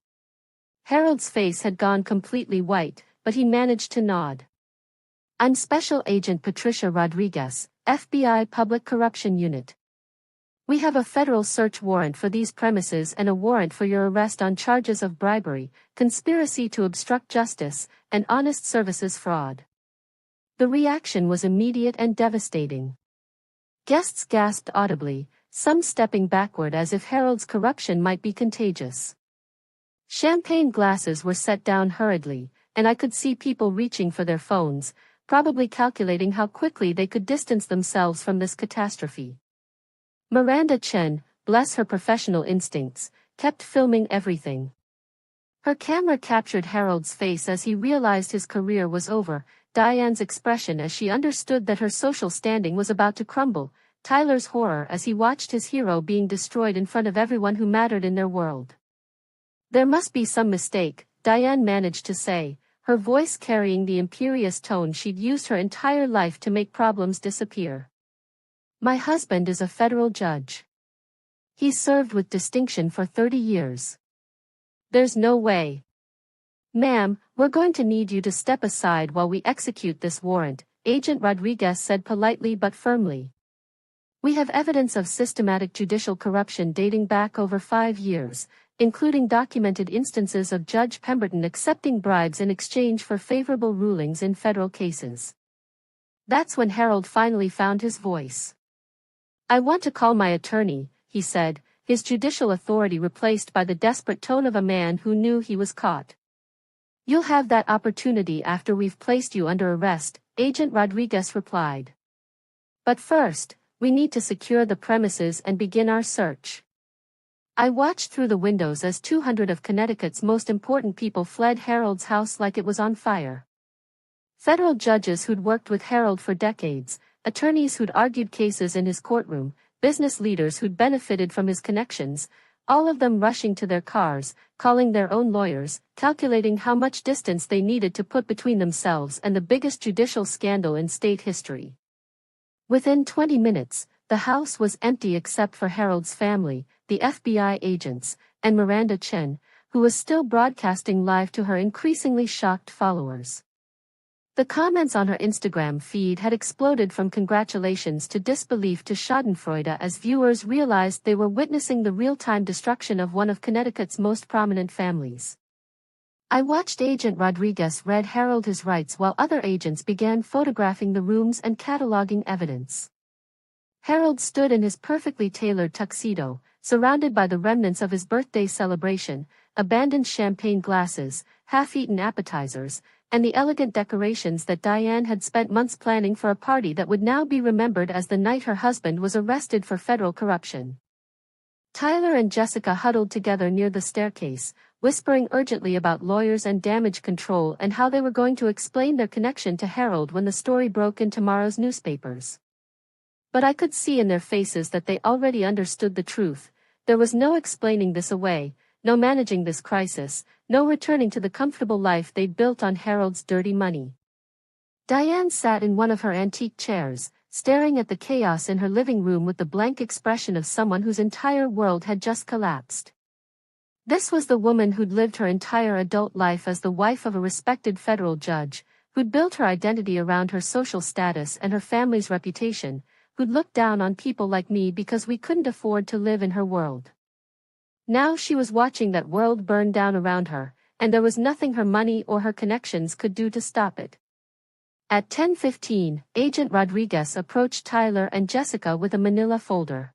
Harold's face had gone completely white, but he managed to nod. "I'm Special Agent Patricia Rodriguez, FBI Public Corruption Unit. We have a federal search warrant for these premises and a warrant for your arrest on charges of bribery, conspiracy to obstruct justice, and honest services fraud." The reaction was immediate and devastating. Guests gasped audibly, some stepping backward as if Harold's corruption might be contagious. Champagne glasses were set down hurriedly, and I could see people reaching for their phones, probably calculating how quickly they could distance themselves from this catastrophe. Miranda Chen, bless her professional instincts, kept filming everything. Her camera captured Harold's face as he realized his career was over, Diane's expression as she understood that her social standing was about to crumble, Tyler's horror as he watched his hero being destroyed in front of everyone who mattered in their world. "There must be some mistake," Diane managed to say, her voice carrying the imperious tone she'd used her entire life to make problems disappear. "My husband is a federal judge. He's served with distinction for 30 years. There's no way." "Ma'am, we're going to need you to step aside while we execute this warrant," Agent Rodriguez said politely but firmly. "We have evidence of systematic judicial corruption dating back over 5 years, including documented instances of Judge Pemberton accepting bribes in exchange for favorable rulings in federal cases." That's when Harold finally found his voice. "I want to call my attorney," he said, his judicial authority replaced by the desperate tone of a man who knew he was caught. "You'll have that opportunity after we've placed you under arrest," Agent Rodriguez replied. "But first, we need to secure the premises and begin our search." I watched through the windows as 200 of Connecticut's most important people fled Harold's house like it was on fire. Federal judges who'd worked with Harold for decades, attorneys who'd argued cases in his courtroom, business leaders who'd benefited from his connections, all of them rushing to their cars, calling their own lawyers, calculating how much distance they needed to put between themselves and the biggest judicial scandal in state history. Within 20 minutes, the house was empty except for Harold's family, the FBI agents, and Miranda Chen, who was still broadcasting live to her increasingly shocked followers. The comments on her Instagram feed had exploded from congratulations to disbelief to schadenfreude as viewers realized they were witnessing the real-time destruction of one of Connecticut's most prominent families. I watched Agent Rodriguez read Harold his rights while other agents began photographing the rooms and cataloging evidence. Harold stood in his perfectly tailored tuxedo, surrounded by the remnants of his birthday celebration, abandoned champagne glasses, half-eaten appetizers, and the elegant decorations that Diane had spent months planning for a party that would now be remembered as the night her husband was arrested for federal corruption. Tyler and Jessica huddled together near the staircase, whispering urgently about lawyers and damage control and how they were going to explain their connection to Harold when the story broke in tomorrow's newspapers. But I could see in their faces that they already understood the truth. There was no explaining this away, no managing this crisis, no returning to the comfortable life they'd built on Harold's dirty money. Diane sat in one of her antique chairs, staring at the chaos in her living room with the blank expression of someone whose entire world had just collapsed. This was the woman who'd lived her entire adult life as the wife of a respected federal judge, who'd built her identity around her social status and her family's reputation, who'd looked down on people like me because we couldn't afford to live in her world. Now she was watching that world burn down around her, and there was nothing her money or her connections could do to stop it. At 10:15, Agent Rodriguez approached Tyler and Jessica with a manila folder.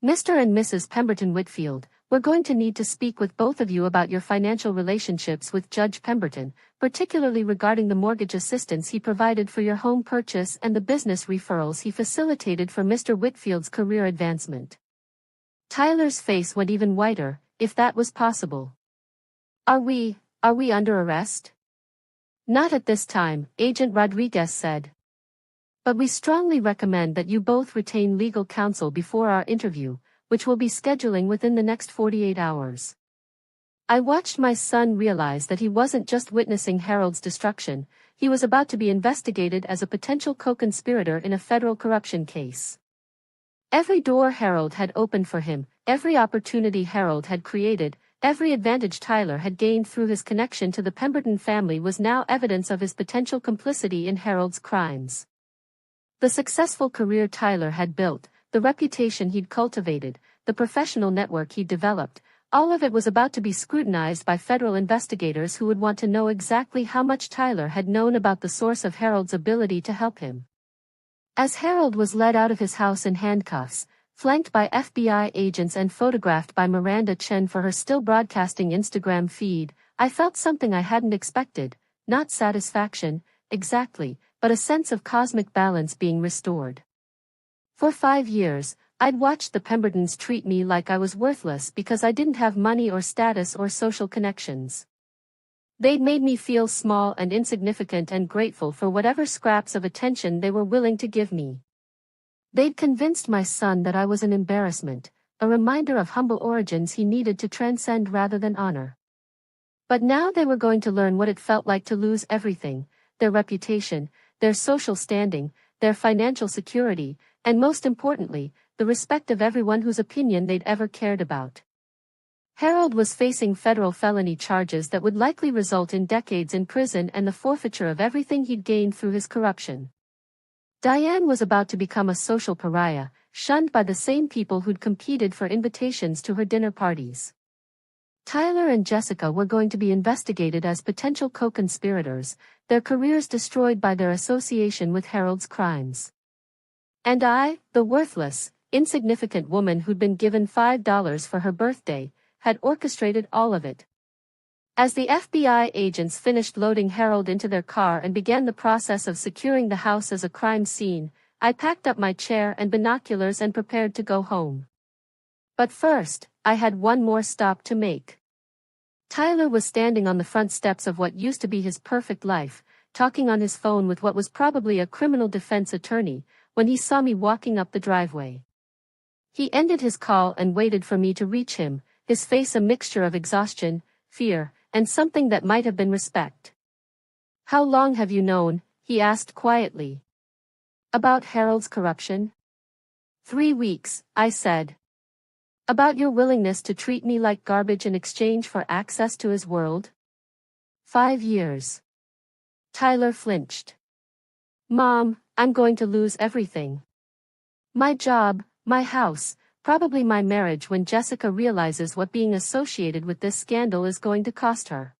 "Mr. and Mrs. Pemberton Whitfield, we're going to need to speak with both of you about your financial relationships with Judge Pemberton, particularly regarding the mortgage assistance he provided for your home purchase and the business referrals he facilitated for Mr. Whitfield's career advancement." Tyler's face went even whiter, if that was possible. Are we under arrest?" "Not at this time," Agent Rodriguez said. "But we strongly recommend that you both retain legal counsel before our interview, which we'll be scheduling within the next 48 hours. I watched my son realize that he wasn't just witnessing Harold's destruction, he was about to be investigated as a potential co-conspirator in a federal corruption case. Every door Harold had opened for him, every opportunity Harold had created, every advantage Tyler had gained through his connection to the Pemberton family was now evidence of his potential complicity in Harold's crimes. The successful career Tyler had built, the reputation he'd cultivated, the professional network he'd developed, all of it was about to be scrutinized by federal investigators who would want to know exactly how much Tyler had known about the source of Harold's ability to help him. As Harold was led out of his house in handcuffs, flanked by FBI agents and photographed by Miranda Chen for her still broadcasting Instagram feed, I felt something I hadn't expected, not satisfaction, exactly, but a sense of cosmic balance being restored. For 5 years, I'd watched the Pembertons treat me like I was worthless because I didn't have money or status or social connections. They'd made me feel small and insignificant and grateful for whatever scraps of attention they were willing to give me. They'd convinced my son that I was an embarrassment, a reminder of humble origins he needed to transcend rather than honor. But now they were going to learn what it felt like to lose everything, their reputation, their social standing, their financial security, and most importantly, the respect of everyone whose opinion they'd ever cared about. Harold was facing federal felony charges that would likely result in decades in prison and the forfeiture of everything he'd gained through his corruption. Diane was about to become a social pariah, shunned by the same people who'd competed for invitations to her dinner parties. Tyler and Jessica were going to be investigated as potential co-conspirators, their careers destroyed by their association with Harold's crimes. And I, the worthless, insignificant woman who'd been given $5 for her birthday, had orchestrated all of it. As the FBI agents finished loading Harold into their car and began the process of securing the house as a crime scene, I packed up my chair and binoculars and prepared to go home. But first, I had one more stop to make. Tyler was standing on the front steps of what used to be his perfect life, talking on his phone with what was probably a criminal defense attorney, when he saw me walking up the driveway. He ended his call and waited for me to reach him, his face a mixture of exhaustion, fear, and something that might have been respect. "How long have you known?" he asked quietly. "About Harold's corruption?" "3 weeks," I said. "About your willingness to treat me like garbage in exchange for access to his world?" "5 years." Tyler flinched. "Mom, I'm going to lose everything. My job, my house, probably my marriage when Jessica realizes what being associated with this scandal is going to cost her."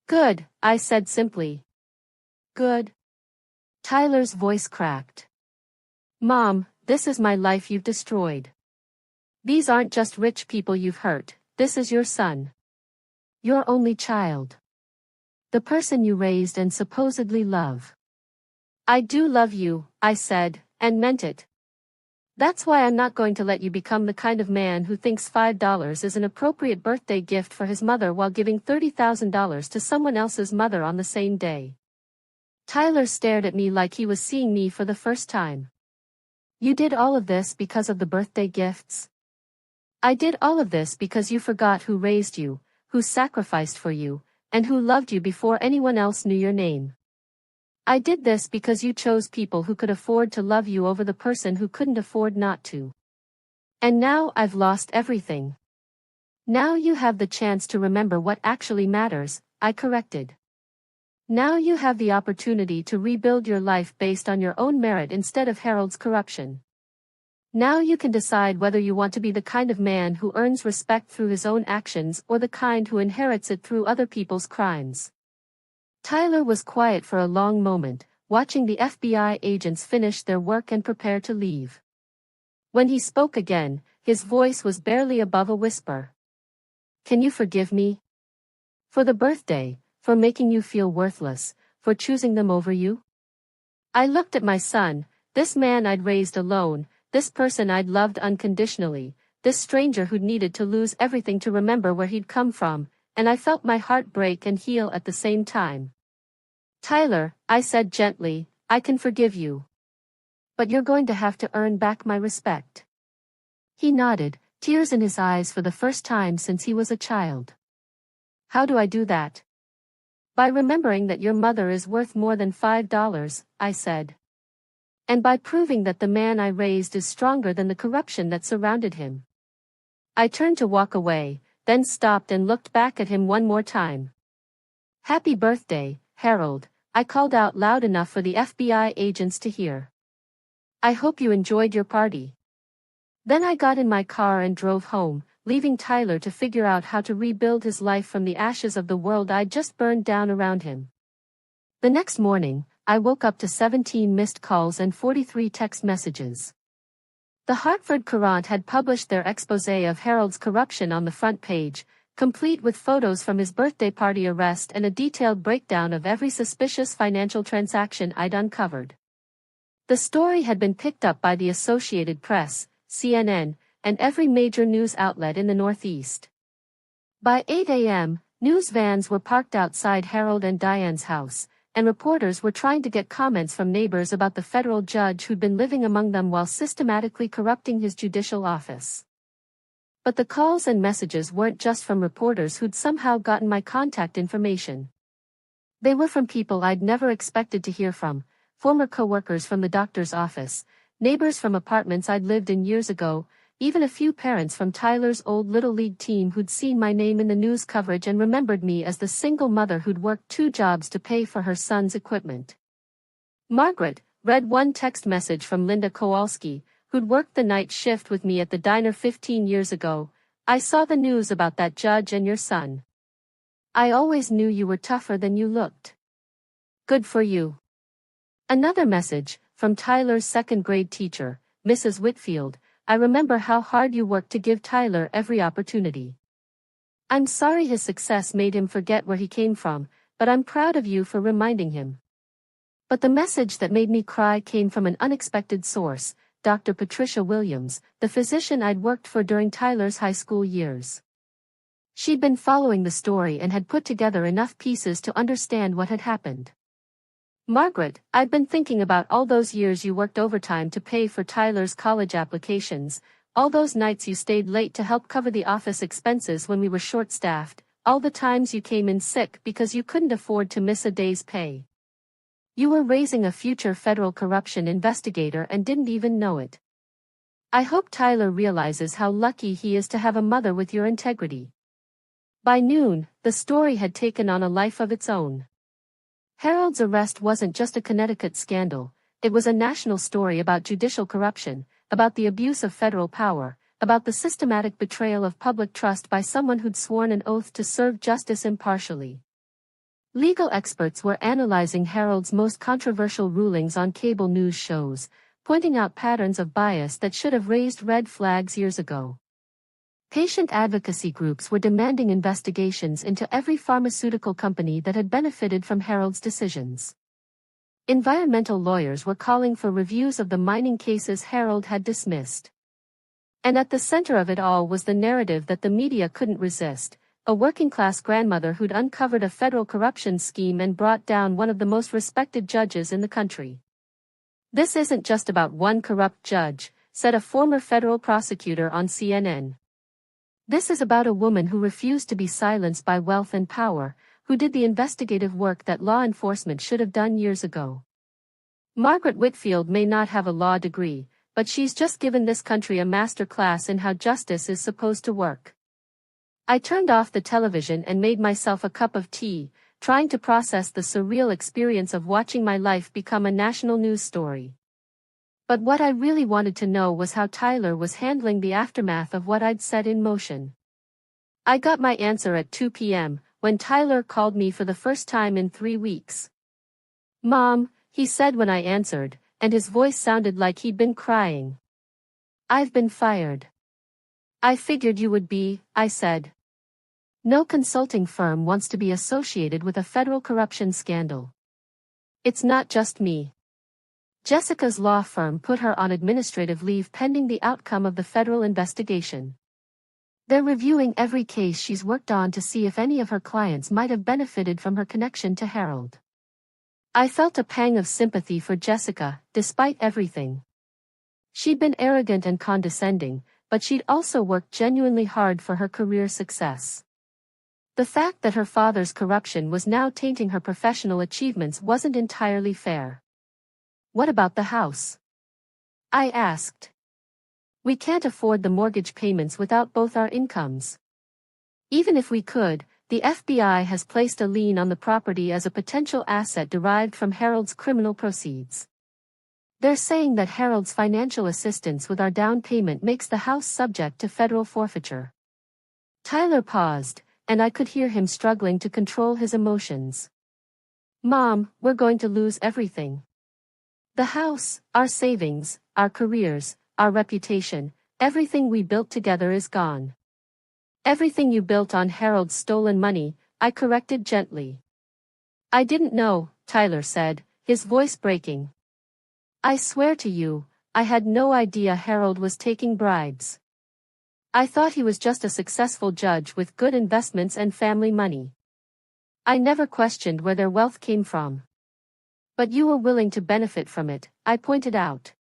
"Good," I said simply. "Good." Tyler's voice cracked. "Mom, this is my life you've destroyed. These aren't just rich people you've hurt, this is your son. Your only child. The person you raised and supposedly love." "I do love you," I said, and meant it. "That's why I'm not going to let you become the kind of man who thinks $5 is an appropriate birthday gift for his mother while giving $30,000 to someone else's mother on the same day." Tyler stared at me like he was seeing me for the first time. "You did all of this because of the birthday gifts?" "I did all of this because you forgot who raised you, who sacrificed for you, and who loved you before anyone else knew your name. I did this because you chose people who could afford to love you over the person who couldn't afford not to. And now I've lost everything. Now you have the chance to remember what actually matters," I corrected. "Now you have the opportunity to rebuild your life based on your own merit instead of Harold's corruption. Now you can decide whether you want to be the kind of man who earns respect through his own actions or the kind who inherits it through other people's crimes." Tyler was quiet for a long moment, watching the FBI agents finish their work and prepare to leave. When he spoke again, his voice was barely above a whisper. "Can you forgive me? For the birthday, for making you feel worthless, for choosing them over you?" I looked at my son, this man I'd raised alone, this person I'd loved unconditionally, this stranger who'd needed to lose everything to remember where he'd come from, and I felt my heart break and heal at the same time. "Tyler," I said gently, "I can forgive you. But you're going to have to earn back my respect." He nodded, tears in his eyes for the first time since he was a child. "How do I do that?" "By remembering that your mother is worth more than $5, I said. "And by proving that the man I raised is stronger than the corruption that surrounded him." I turned to walk away, then stopped and looked back at him one more time. "Happy birthday, Harold," I called out loud enough for the FBI agents to hear. "I hope you enjoyed your party." Then I got in my car and drove home, leaving Tyler to figure out how to rebuild his life from the ashes of the world I'd just burned down around him. The next morning, I woke up to 17 missed calls and 43 text messages. The Hartford Courant had published their exposé of Harold's corruption on the front page, complete with photos from his birthday party arrest and a detailed breakdown of every suspicious financial transaction I'd uncovered. The story had been picked up by the Associated Press, CNN, and every major news outlet in the Northeast. By 8 a.m., news vans were parked outside Harold and Diane's house, and reporters were trying to get comments from neighbors about the federal judge who'd been living among them while systematically corrupting his judicial office. But the calls and messages weren't just from reporters who'd somehow gotten my contact information. They were from people I'd never expected to hear from, former coworkers from the doctor's office, neighbors from apartments I'd lived in years ago, even a few parents from Tyler's old Little League team who'd seen my name in the news coverage and remembered me as the single mother who'd worked 2 jobs to pay for her son's equipment. Margaret read one text message from Linda Kowalski, who'd worked the night shift with me at the diner 15 years ago. "I saw the news about that judge and your son. I always knew you were tougher than you looked. Good for you." Another message, from Tyler's second-grade teacher, Mrs. Whitfield. "I remember how hard you worked to give Tyler every opportunity. I'm sorry his success made him forget where he came from, but I'm proud of you for reminding him." But the message that made me cry came from an unexpected source, Dr. Patricia Williams, the physician I'd worked for during Tyler's high school years. She'd been following the story and had put together enough pieces to understand what had happened. Margaret, I've been thinking about all those years you worked overtime to pay for Tyler's college applications, all those nights you stayed late to help cover the office expenses when we were short-staffed, all the times you came in sick because you couldn't afford to miss a day's pay. You were raising a future federal corruption investigator and didn't even know it. I hope Tyler realizes how lucky he is to have a mother with your integrity. By noon, the story had taken on a life of its own. Harold's arrest wasn't just a Connecticut scandal, it was a national story about judicial corruption, about the abuse of federal power, about the systematic betrayal of public trust by someone who'd sworn an oath to serve justice impartially. Legal experts were analyzing Harold's most controversial rulings on cable news shows, pointing out patterns of bias that should have raised red flags years ago. Patient advocacy groups were demanding investigations into every pharmaceutical company that had benefited from Harold's decisions. Environmental lawyers were calling for reviews of the mining cases Harold had dismissed. And at the center of it all was the narrative that the media couldn't resist, a working-class grandmother who'd uncovered a federal corruption scheme and brought down one of the most respected judges in the country. "This isn't just about one corrupt judge," said a former federal prosecutor on CNN. "This is about a woman who refused to be silenced by wealth and power, who did the investigative work that law enforcement should have done years ago." Margaret Whitfield may not have a law degree, but she's just given this country a master class in how justice is supposed to work. I turned off the television and made myself a cup of tea, trying to process the surreal experience of watching my life become a national news story. But what I really wanted to know was how Tyler was handling the aftermath of what I'd set in motion. I got my answer at 2 p.m., when Tyler called me for the first time in 3 weeks. "Mom," he said when I answered, and his voice sounded like he'd been crying. "I've been fired." "I figured you would be," I said. "No consulting firm wants to be associated with a federal corruption scandal. It's not just me. Jessica's law firm put her on administrative leave pending the outcome of the federal investigation. They're reviewing every case she's worked on to see if any of her clients might have benefited from her connection to Harold." I felt a pang of sympathy for Jessica, despite everything. She'd been arrogant and condescending, but she'd also worked genuinely hard for her career success. The fact that her father's corruption was now tainting her professional achievements wasn't entirely fair. "What about the house?" I asked. "We can't afford the mortgage payments without both our incomes. Even if we could, the FBI has placed a lien on the property as a potential asset derived from Harold's criminal proceeds. They're saying that Harold's financial assistance with our down payment makes the house subject to federal forfeiture." Tyler paused, and I could hear him struggling to control his emotions. "Mom, we're going to lose everything. The house, our savings, our careers, our reputation, everything we built together is gone." "Everything you built on Harold's stolen money," I corrected gently. "I didn't know," Tyler said, his voice breaking. "I swear to you, I had no idea Harold was taking bribes. I thought he was just a successful judge with good investments and family money. I never questioned where their wealth came from." "But you were willing to benefit from it," I pointed out.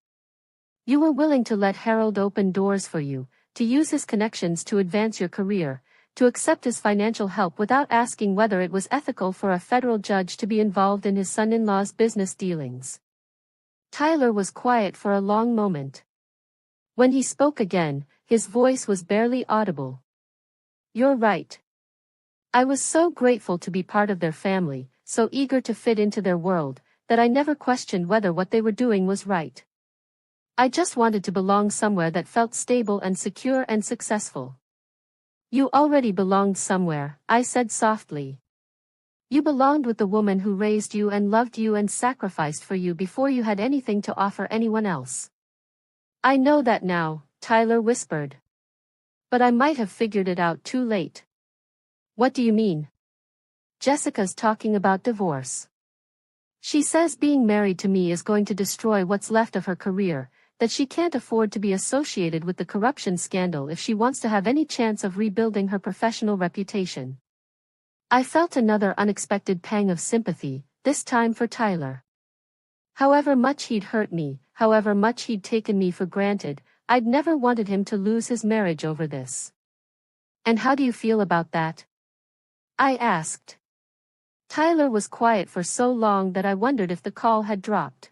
"You were willing to let Harold open doors for you, to use his connections to advance your career, to accept his financial help without asking whether it was ethical for a federal judge to be involved in his son-in-law's business dealings." Tyler was quiet for a long moment. When he spoke again, his voice was barely audible. "You're right. I was so grateful to be part of their family, so eager to fit into their world, that I never questioned whether what they were doing was right. I just wanted to belong somewhere that felt stable and secure and successful." "You already belonged somewhere," I said softly. "You belonged with the woman who raised you and loved you and sacrificed for you before you had anything to offer anyone else." "I know that now," Tyler whispered. "But I might have figured it out too late." "What do you mean?" "Jessica's talking about divorce. She says being married to me is going to destroy what's left of her career, that she can't afford to be associated with the corruption scandal if she wants to have any chance of rebuilding her professional reputation." I felt another unexpected pang of sympathy, this time for Tyler. However much he'd hurt me, however much he'd taken me for granted, I'd never wanted him to lose his marriage over this. And how do you feel about that? I asked. Tyler was quiet for so long that I wondered if the call had dropped.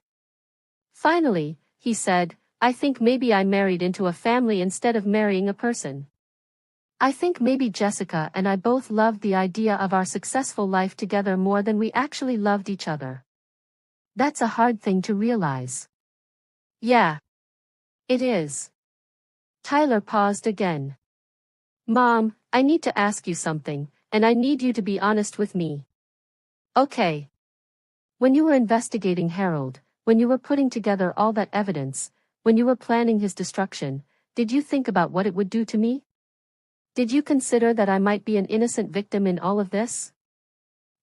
Finally, he said, I think maybe I married into a family instead of marrying a person. I think maybe Jessica and I both loved the idea of our successful life together more than we actually loved each other. That's a hard thing to realize. Yeah. It is. Tyler paused again. Mom, I need to ask you something, and I need you to be honest with me. Okay. When you were investigating Harold, when you were putting together all that evidence, when you were planning his destruction, did you think about what it would do to me? Did you consider that I might be an innocent victim in all of this?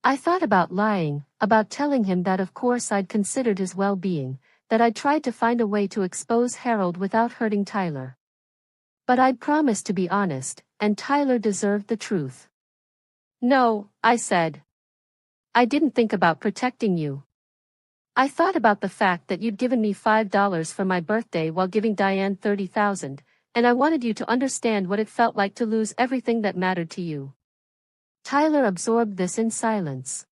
I thought about lying, about telling him that of course I'd considered his well-being, that I'd tried to find a way to expose Harold without hurting Tyler. But I'd promised to be honest, and Tyler deserved the truth. No, I said. I didn't think about protecting you. I thought about the fact that you'd given me $5 for my birthday while giving Diane $30,000, and I wanted you to understand what it felt like to lose everything that mattered to you. Tyler absorbed this in silence.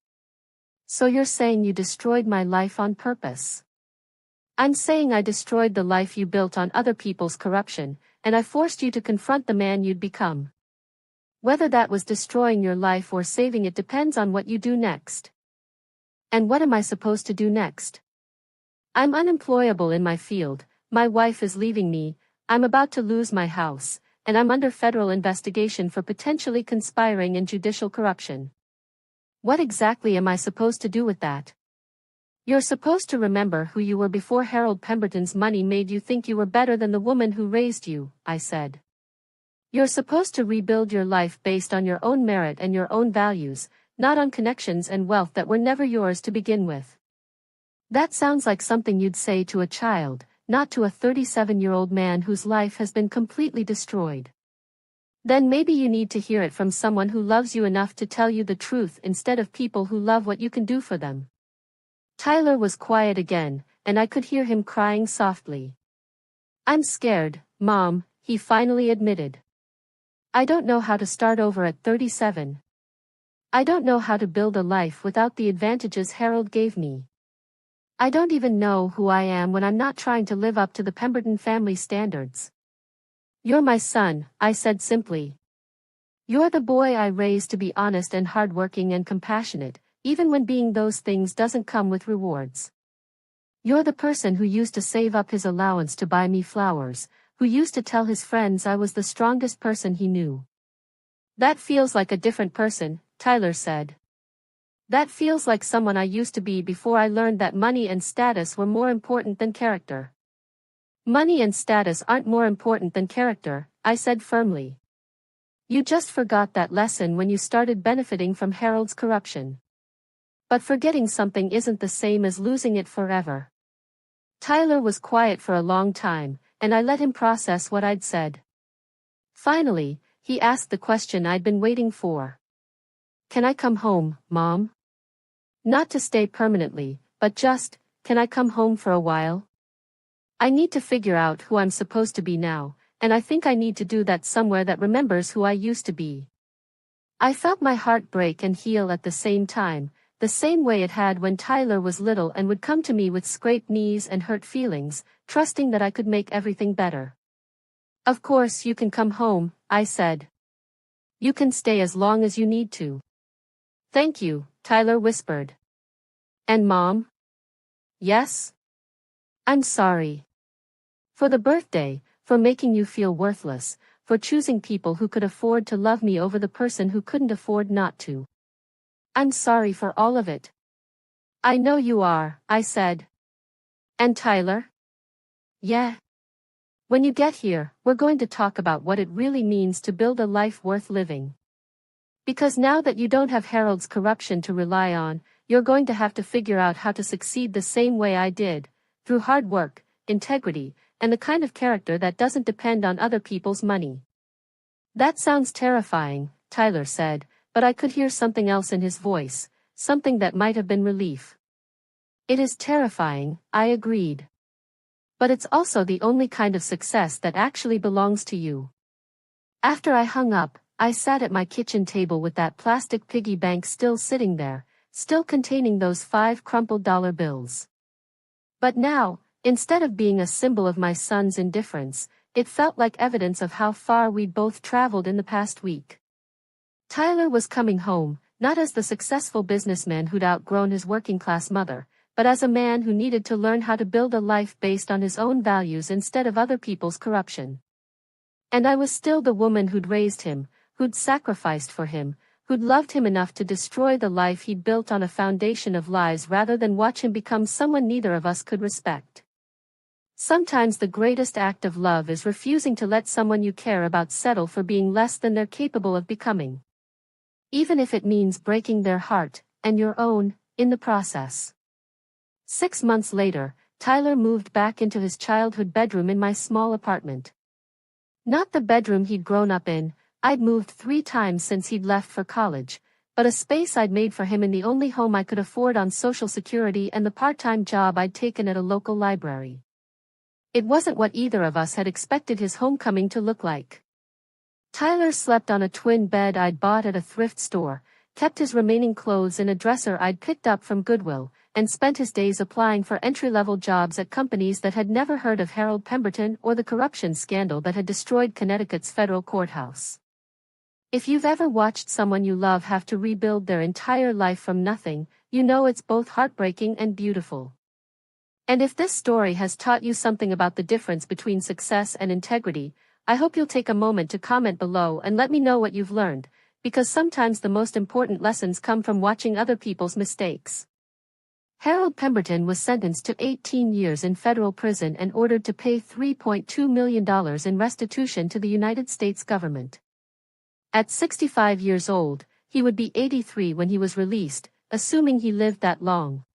So you're saying you destroyed my life on purpose? I'm saying I destroyed the life you built on other people's corruption, and I forced you to confront the man you'd become. Whether that was destroying your life or saving it depends on what you do next. And what am I supposed to do next? I'm unemployable in my field, my wife is leaving me, I'm about to lose my house, and I'm under federal investigation for potentially conspiring in judicial corruption. What exactly am I supposed to do with that? You're supposed to remember who you were before Harold Pemberton's money made you think you were better than the woman who raised you, I said. You're supposed to rebuild your life based on your own merit and your own values, not on connections and wealth that were never yours to begin with. That sounds like something you'd say to a child, not to a 37-year-old man whose life has been completely destroyed. Then maybe you need to hear it from someone who loves you enough to tell you the truth instead of people who love what you can do for them. Tyler was quiet again, and I could hear him crying softly. I'm scared, Mom, he finally admitted. I don't know how to start over at 37. I don't know how to build a life without the advantages Harold gave me. I don't even know who I am when I'm not trying to live up to the Pemberton family standards. You're my son, I said simply. You're the boy I raised to be honest and hardworking and compassionate, even when being those things doesn't come with rewards. You're the person who used to save up his allowance to buy me flowers, who used to tell his friends I was the strongest person he knew. That feels like a different person, Tyler said. That feels like someone I used to be before I learned that money and status were more important than character. Money and status aren't more important than character, I said firmly. You just forgot that lesson when you started benefiting from Harold's corruption. But forgetting something isn't the same as losing it forever. Tyler was quiet for a long time, and I let him process what I'd said. Finally, he asked the question I'd been waiting for. Can I come home, Mom? Not to stay permanently, but just, can I come home for a while? I need to figure out who I'm supposed to be now, and I think I need to do that somewhere that remembers who I used to be. I felt my heart break and heal at the same time, the same way it had when Tyler was little and would come to me with scraped knees and hurt feelings, trusting that I could make everything better. Of course you can come home, I said. You can stay as long as you need to. Thank you, Tyler whispered. And Mom? Yes? I'm sorry. For the birthday, for making you feel worthless, for choosing people who could afford to love me over the person who couldn't afford not to. I'm sorry for all of it. I know you are, I said. And Tyler? Yeah. When you get here, we're going to talk about what it really means to build a life worth living. Because now that you don't have Harold's corruption to rely on, you're going to have to figure out how to succeed the same way I did, through hard work, integrity, and the kind of character that doesn't depend on other people's money. That sounds terrifying, Tyler said, but I could hear something else in his voice, something that might have been relief. It is terrifying, I agreed. But it's also the only kind of success that actually belongs to you. After I hung up, I sat at my kitchen table with that plastic piggy bank still sitting there, still containing those 5 crumpled dollar bills. But now, instead of being a symbol of my son's indifference, it felt like evidence of how far we'd both traveled in the past week. Tyler was coming home, not as the successful businessman who'd outgrown his working-class mother, but as a man who needed to learn how to build a life based on his own values instead of other people's corruption. And I was still the woman who'd raised him, who'd sacrificed for him, who'd loved him enough to destroy the life he'd built on a foundation of lies rather than watch him become someone neither of us could respect. Sometimes the greatest act of love is refusing to let someone you care about settle for being less than they're capable of becoming. Even if it means breaking their heart, and your own, in the process. 6 months later, Tyler moved back into his childhood bedroom in my small apartment. Not the bedroom he'd grown up in, I'd moved 3 times since he'd left for college, but a space I'd made for him in the only home I could afford on Social Security and the part-time job I'd taken at a local library. It wasn't what either of us had expected his homecoming to look like. Tyler slept on a twin bed I'd bought at a thrift store, kept his remaining clothes in a dresser I'd picked up from Goodwill, and spent his days applying for entry-level jobs at companies that had never heard of Harold Pemberton or the corruption scandal that had destroyed Connecticut's federal courthouse. If you've ever watched someone you love have to rebuild their entire life from nothing, you know it's both heartbreaking and beautiful. And if this story has taught you something about the difference between success and integrity, I hope you'll take a moment to comment below and let me know what you've learned, because sometimes the most important lessons come from watching other people's mistakes. Harold Pemberton was sentenced to 18 years in federal prison and ordered to pay $3.2 million in restitution to the United States government. At 65 years old, he would be 83 when he was released, assuming he lived that long.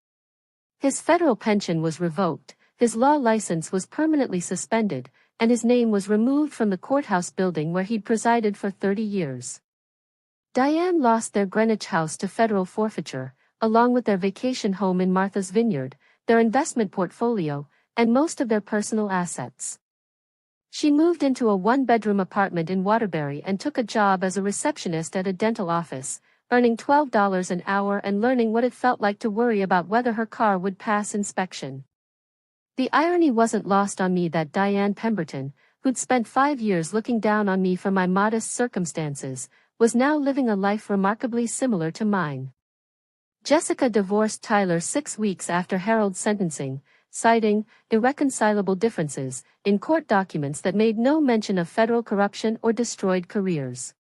His federal pension was revoked, his law license was permanently suspended, and his name was removed from the courthouse building where he'd presided for 30 years. Diane lost their Greenwich house to federal forfeiture, along with their vacation home in Martha's Vineyard, their investment portfolio, and most of their personal assets. She moved into a 1-bedroom apartment in Waterbury and took a job as a receptionist at a dental office, earning $12 an hour and learning what it felt like to worry about whether her car would pass inspection. The irony wasn't lost on me that Diane Pemberton, who'd spent 5 years looking down on me for my modest circumstances, was now living a life remarkably similar to mine. Jessica divorced Tyler 6 weeks after Harold's sentencing, citing irreconcilable differences in court documents that made no mention of federal corruption or destroyed careers.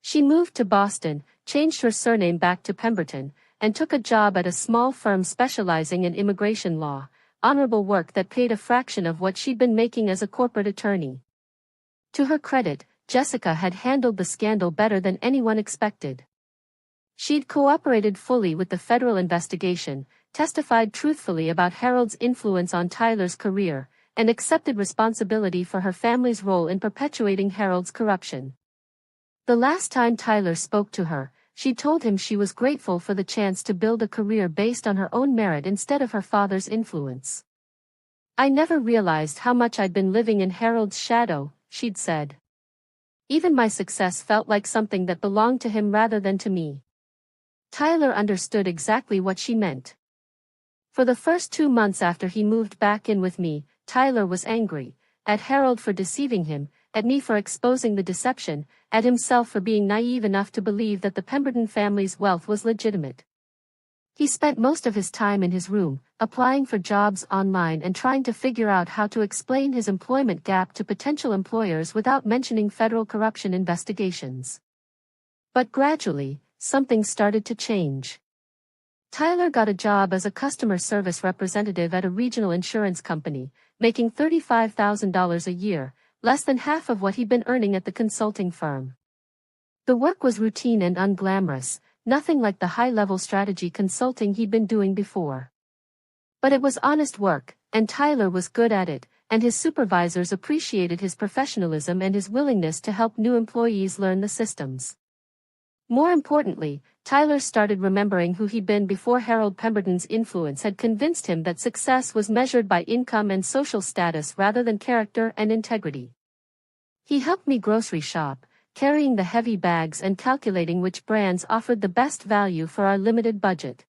She moved to Boston, changed her surname back to Pemberton, and took a job at a small firm specializing in immigration law, honorable work that paid a fraction of what she'd been making as a corporate attorney. To her credit, Jessica had handled the scandal better than anyone expected. She'd cooperated fully with the federal investigation, testified truthfully about Harold's influence on Tyler's career, and accepted responsibility for her family's role in perpetuating Harold's corruption. The last time Tyler spoke to her, she told him she was grateful for the chance to build a career based on her own merit instead of her father's influence. "I never realized how much I'd been living in Harold's shadow," she'd said. "Even my success felt like something that belonged to him rather than to me." Tyler understood exactly what she meant. For the first 2 months after he moved back in with me, Tyler was angry, at Harold for deceiving him, at me for exposing the deception, at himself for being naive enough to believe that the Pemberton family's wealth was legitimate. He spent most of his time in his room, applying for jobs online and trying to figure out how to explain his employment gap to potential employers without mentioning federal corruption investigations. But gradually, something started to change. Tyler got a job as a customer service representative at a regional insurance company, making $35,000 a year, less than half of what he'd been earning at the consulting firm. The work was routine and unglamorous, nothing like the high-level strategy consulting he'd been doing before. But it was honest work, and Tyler was good at it, and his supervisors appreciated his professionalism and his willingness to help new employees learn the systems. More importantly, Tyler started remembering who he'd been before Harold Pemberton's influence had convinced him that success was measured by income and social status rather than character and integrity. He helped me grocery shop, carrying the heavy bags and calculating which brands offered the best value for our limited budget.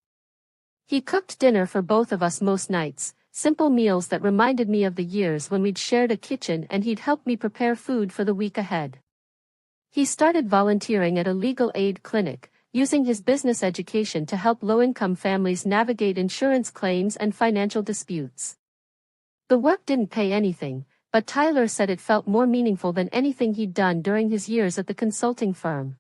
He cooked dinner for both of us most nights, simple meals that reminded me of the years when we'd shared a kitchen, and he'd helped me prepare food for the week ahead. He started volunteering at a legal aid clinic, using his business education to help low-income families navigate insurance claims and financial disputes. The work didn't pay anything, but Tyler said it felt more meaningful than anything he'd done during his years at the consulting firm.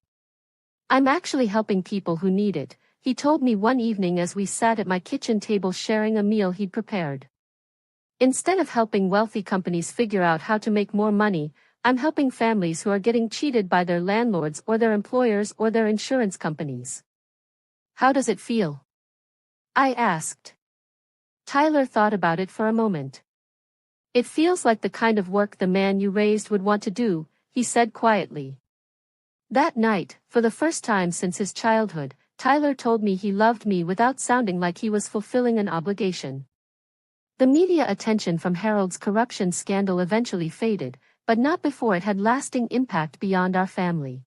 "I'm actually helping people who need it," he told me one evening as we sat at my kitchen table sharing a meal he'd prepared. "Instead of helping wealthy companies figure out how to make more money, I'm helping families who are getting cheated by their landlords or their employers or their insurance companies." "How does it feel?" I asked. Tyler thought about it for a moment. "It feels like the kind of work the man you raised would want to do," he said quietly. That night, for the first time since his childhood, Tyler told me he loved me without sounding like he was fulfilling an obligation. The media attention from Harold's corruption scandal eventually faded, but not before it had lasting impact beyond our family.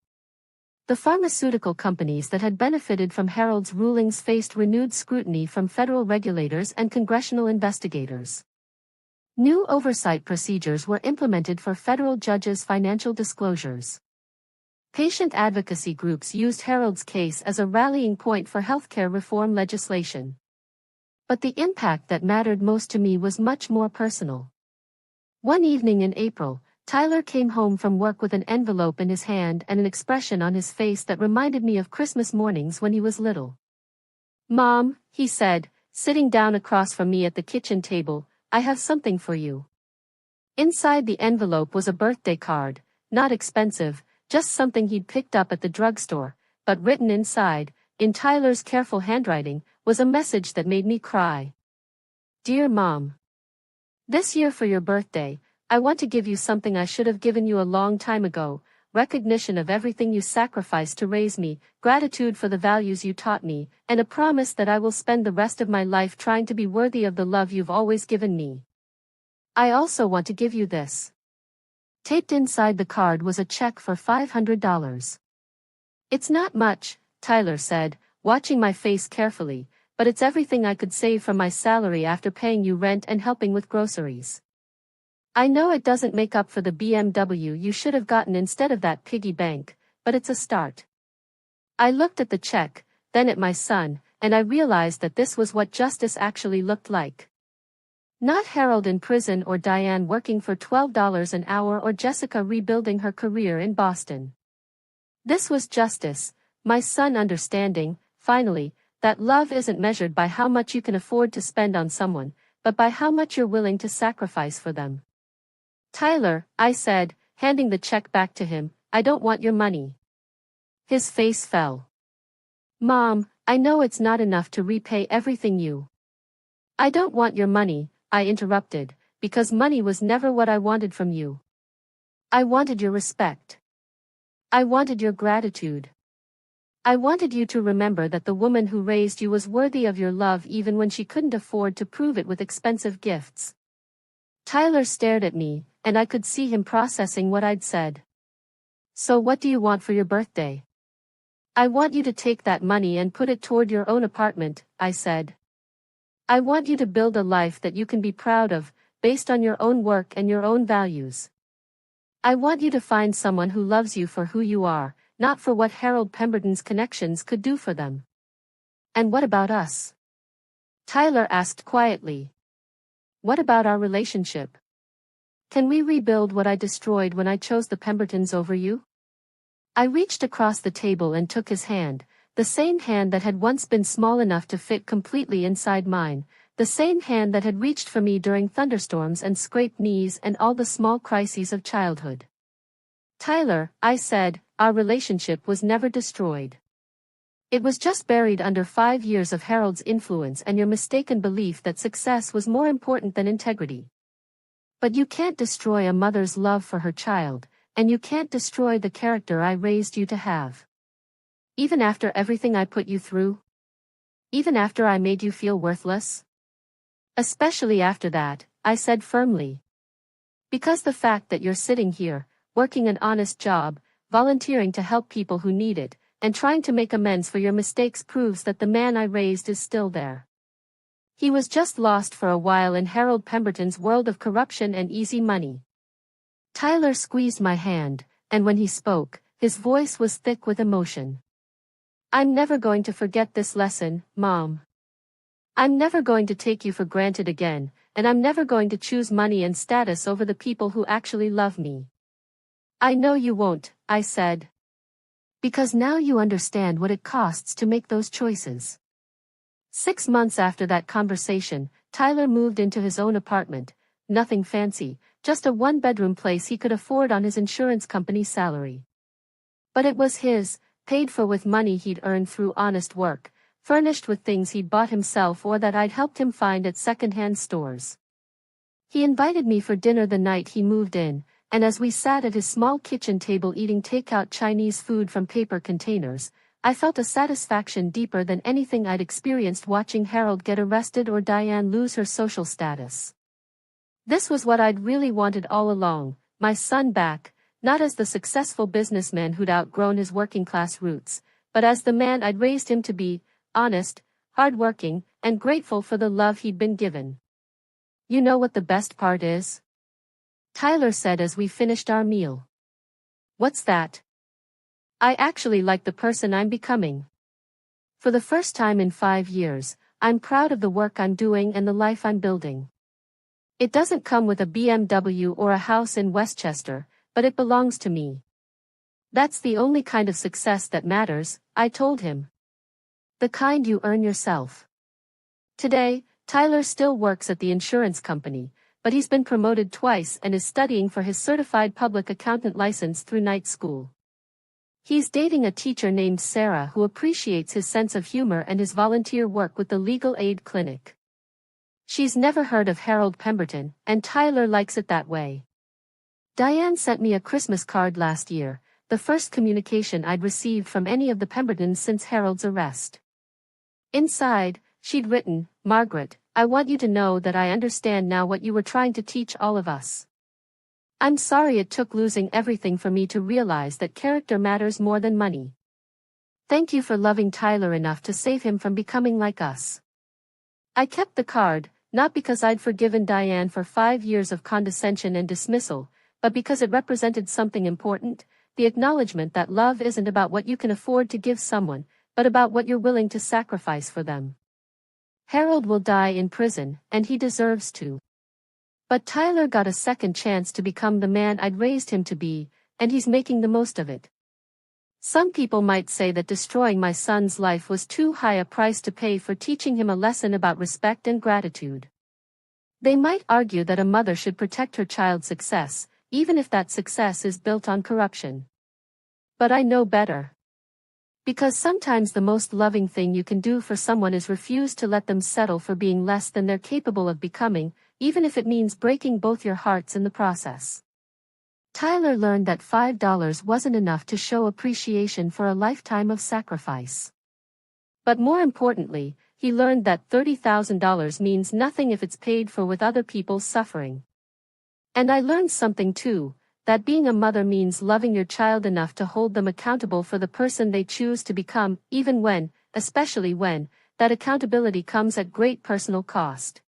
The pharmaceutical companies that had benefited from Harold's rulings faced renewed scrutiny from federal regulators and congressional investigators. New oversight procedures were implemented for federal judges' financial disclosures. Patient advocacy groups used Harold's case as a rallying point for healthcare reform legislation. But the impact that mattered most to me was much more personal. One evening in April, Tyler came home from work with an envelope in his hand and an expression on his face that reminded me of Christmas mornings when he was little. "Mom," he said, sitting down across from me at the kitchen table, "I have something for you." Inside the envelope was a birthday card, not expensive, just something he'd picked up at the drugstore, but written inside, in Tyler's careful handwriting, was a message that made me cry. "Dear Mom, this year for your birthday, I want to give you something I should have given you a long time ago: recognition of everything you sacrificed to raise me, gratitude for the values you taught me, and a promise that I will spend the rest of my life trying to be worthy of the love you've always given me. I also want to give you this." Taped inside the card was a check for $500. "It's not much," Tyler said, watching my face carefully, "but it's everything I could save from my salary after paying you rent and helping with groceries. I know it doesn't make up for the BMW you should have gotten instead of that piggy bank, but it's a start." I looked at the check, then at my son, and I realized that this was what justice actually looked like. Not Harold in prison or Diane working for $12 an hour or Jessica rebuilding her career in Boston. This was justice, my son understanding, finally, that love isn't measured by how much you can afford to spend on someone, but by how much you're willing to sacrifice for them. "Tyler," I said, handing the check back to him, "I don't want your money." His face fell. "Mom, I know it's not enough to repay everything you—" "I don't want your money," I interrupted, "because money was never what I wanted from you. I wanted your respect. I wanted your gratitude. I wanted you to remember that the woman who raised you was worthy of your love even when she couldn't afford to prove it with expensive gifts." Tyler stared at me, and I could see him processing what I'd said. "So what do you want for your birthday?" "I want you to take that money and put it toward your own apartment," I said. "I want you to build a life that you can be proud of, based on your own work and your own values. I want you to find someone who loves you for who you are, not for what Harold Pemberton's connections could do for them." "And what about us?" Tyler asked quietly. "What about our relationship? Can we rebuild what I destroyed when I chose the Pembertons over you?" I reached across the table and took his hand, the same hand that had once been small enough to fit completely inside mine, the same hand that had reached for me during thunderstorms and scraped knees and all the small crises of childhood. "Tyler," I said, "our relationship was never destroyed. It was just buried under 5 years of Harold's influence and your mistaken belief that success was more important than integrity. But you can't destroy a mother's love for her child, and you can't destroy the character I raised you to have. Even after everything I put you through? Even after I made you feel worthless? Especially after that, I said firmly. Because the fact that you're sitting here, working an honest job, volunteering to help people who need it, and trying to make amends for your mistakes proves that the man I raised is still there. He was just lost for a while in Harold Pemberton's world of corruption and easy money. Tyler squeezed my hand, and when he spoke, his voice was thick with emotion. I'm never going to forget this lesson, Mom. I'm never going to take you for granted again, and I'm never going to choose money and status over the people who actually love me. I know you won't, I said. Because now you understand what it costs to make those choices. 6 months after that conversation, Tyler moved into his own apartment, nothing fancy, just a one-bedroom place he could afford on his insurance company's salary. But it was his, paid for with money he'd earned through honest work, furnished with things he'd bought himself or that I'd helped him find at second-hand stores. He invited me for dinner the night he moved in, and as we sat at his small kitchen table eating takeout Chinese food from paper containers, I felt a satisfaction deeper than anything I'd experienced watching Harold get arrested or Diane lose her social status. This was what I'd really wanted all along, my son back, not as the successful businessman who'd outgrown his working-class roots, but as the man I'd raised him to be, honest, hard-working, and grateful for the love he'd been given. You know what the best part is? Tyler said as we finished our meal. What's that? I actually like the person I'm becoming. For the first time in 5 years, I'm proud of the work I'm doing and the life I'm building. It doesn't come with a BMW or a house in Westchester, but it belongs to me. That's the only kind of success that matters, I told him. The kind you earn yourself. Today, Tyler still works at the insurance company, but he's been promoted twice and is studying for his certified public accountant license through night school. He's dating a teacher named Sarah who appreciates his sense of humor and his volunteer work with the legal aid clinic. She's never heard of Harold Pemberton, and Tyler likes it that way. Diane sent me a Christmas card last year, the first communication I'd received from any of the Pembertons since Harold's arrest. Inside, she'd written, "Margaret, I want you to know that I understand now what you were trying to teach all of us. I'm sorry it took losing everything for me to realize that character matters more than money. Thank you for loving Tyler enough to save him from becoming like us." I kept the card, not because I'd forgiven Diane for 5 years of condescension and dismissal, but because it represented something important, the acknowledgement that love isn't about what you can afford to give someone, but about what you're willing to sacrifice for them. Harold will die in prison, and he deserves to. But Tyler got a second chance to become the man I'd raised him to be, and he's making the most of it. Some people might say that destroying my son's life was too high a price to pay for teaching him a lesson about respect and gratitude. They might argue that a mother should protect her child's success, even if that success is built on corruption. But I know better. Because sometimes the most loving thing you can do for someone is refuse to let them settle for being less than they're capable of becoming, even if it means breaking both your hearts in the process. Tyler learned that $5 wasn't enough to show appreciation for a lifetime of sacrifice. But more importantly, he learned that $30,000 means nothing if it's paid for with other people's suffering. And I learned something too, that being a mother means loving your child enough to hold them accountable for the person they choose to become, even when, especially when, that accountability comes at great personal cost.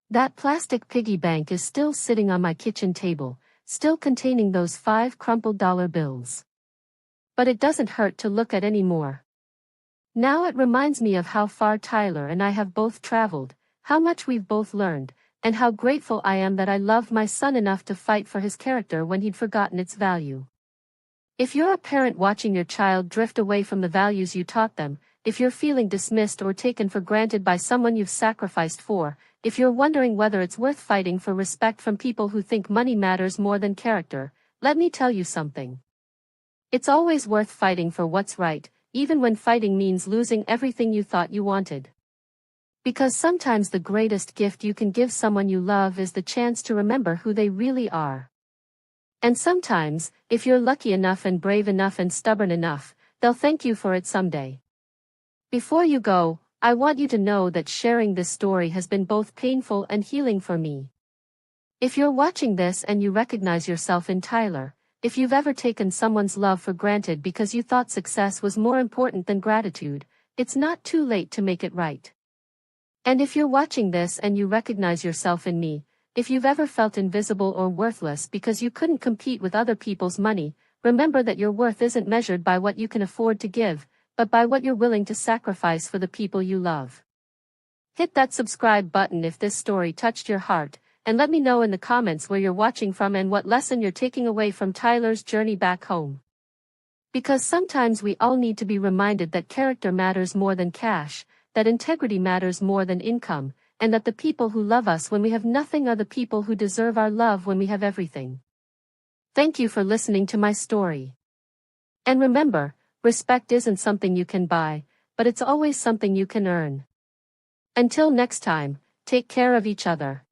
That plastic piggy bank is still sitting on my kitchen table, still containing those 5 crumpled dollar bills. But it doesn't hurt to look at anymore. Now it reminds me of how far Tyler and I have both traveled, how much we've both learned, and how grateful I am that I loved my son enough to fight for his character when he'd forgotten its value. If you're a parent watching your child drift away from the values you taught them, if you're feeling dismissed or taken for granted by someone you've sacrificed for, if you're wondering whether it's worth fighting for respect from people who think money matters more than character, let me tell you something. It's always worth fighting for what's right, even when fighting means losing everything you thought you wanted. Because sometimes the greatest gift you can give someone you love is the chance to remember who they really are. And sometimes, if you're lucky enough and brave enough and stubborn enough, they'll thank you for it someday. Before you go, I want you to know that sharing this story has been both painful and healing for me. If you're watching this and you recognize yourself in Tyler, if you've ever taken someone's love for granted because you thought success was more important than gratitude, it's not too late to make it right. And if you're watching this and you recognize yourself in me, if you've ever felt invisible or worthless because you couldn't compete with other people's money, remember that your worth isn't measured by what you can afford to give, but by what you're willing to sacrifice for the people you love. Hit that subscribe button if this story touched your heart, and let me know in the comments where you're watching from and what lesson you're taking away from Tyler's journey back home. Because sometimes we all need to be reminded that character matters more than cash, that integrity matters more than income, and that the people who love us when we have nothing are the people who deserve our love when we have everything. Thank you for listening to my story. And remember, respect isn't something you can buy, but it's always something you can earn. Until next time, take care of each other.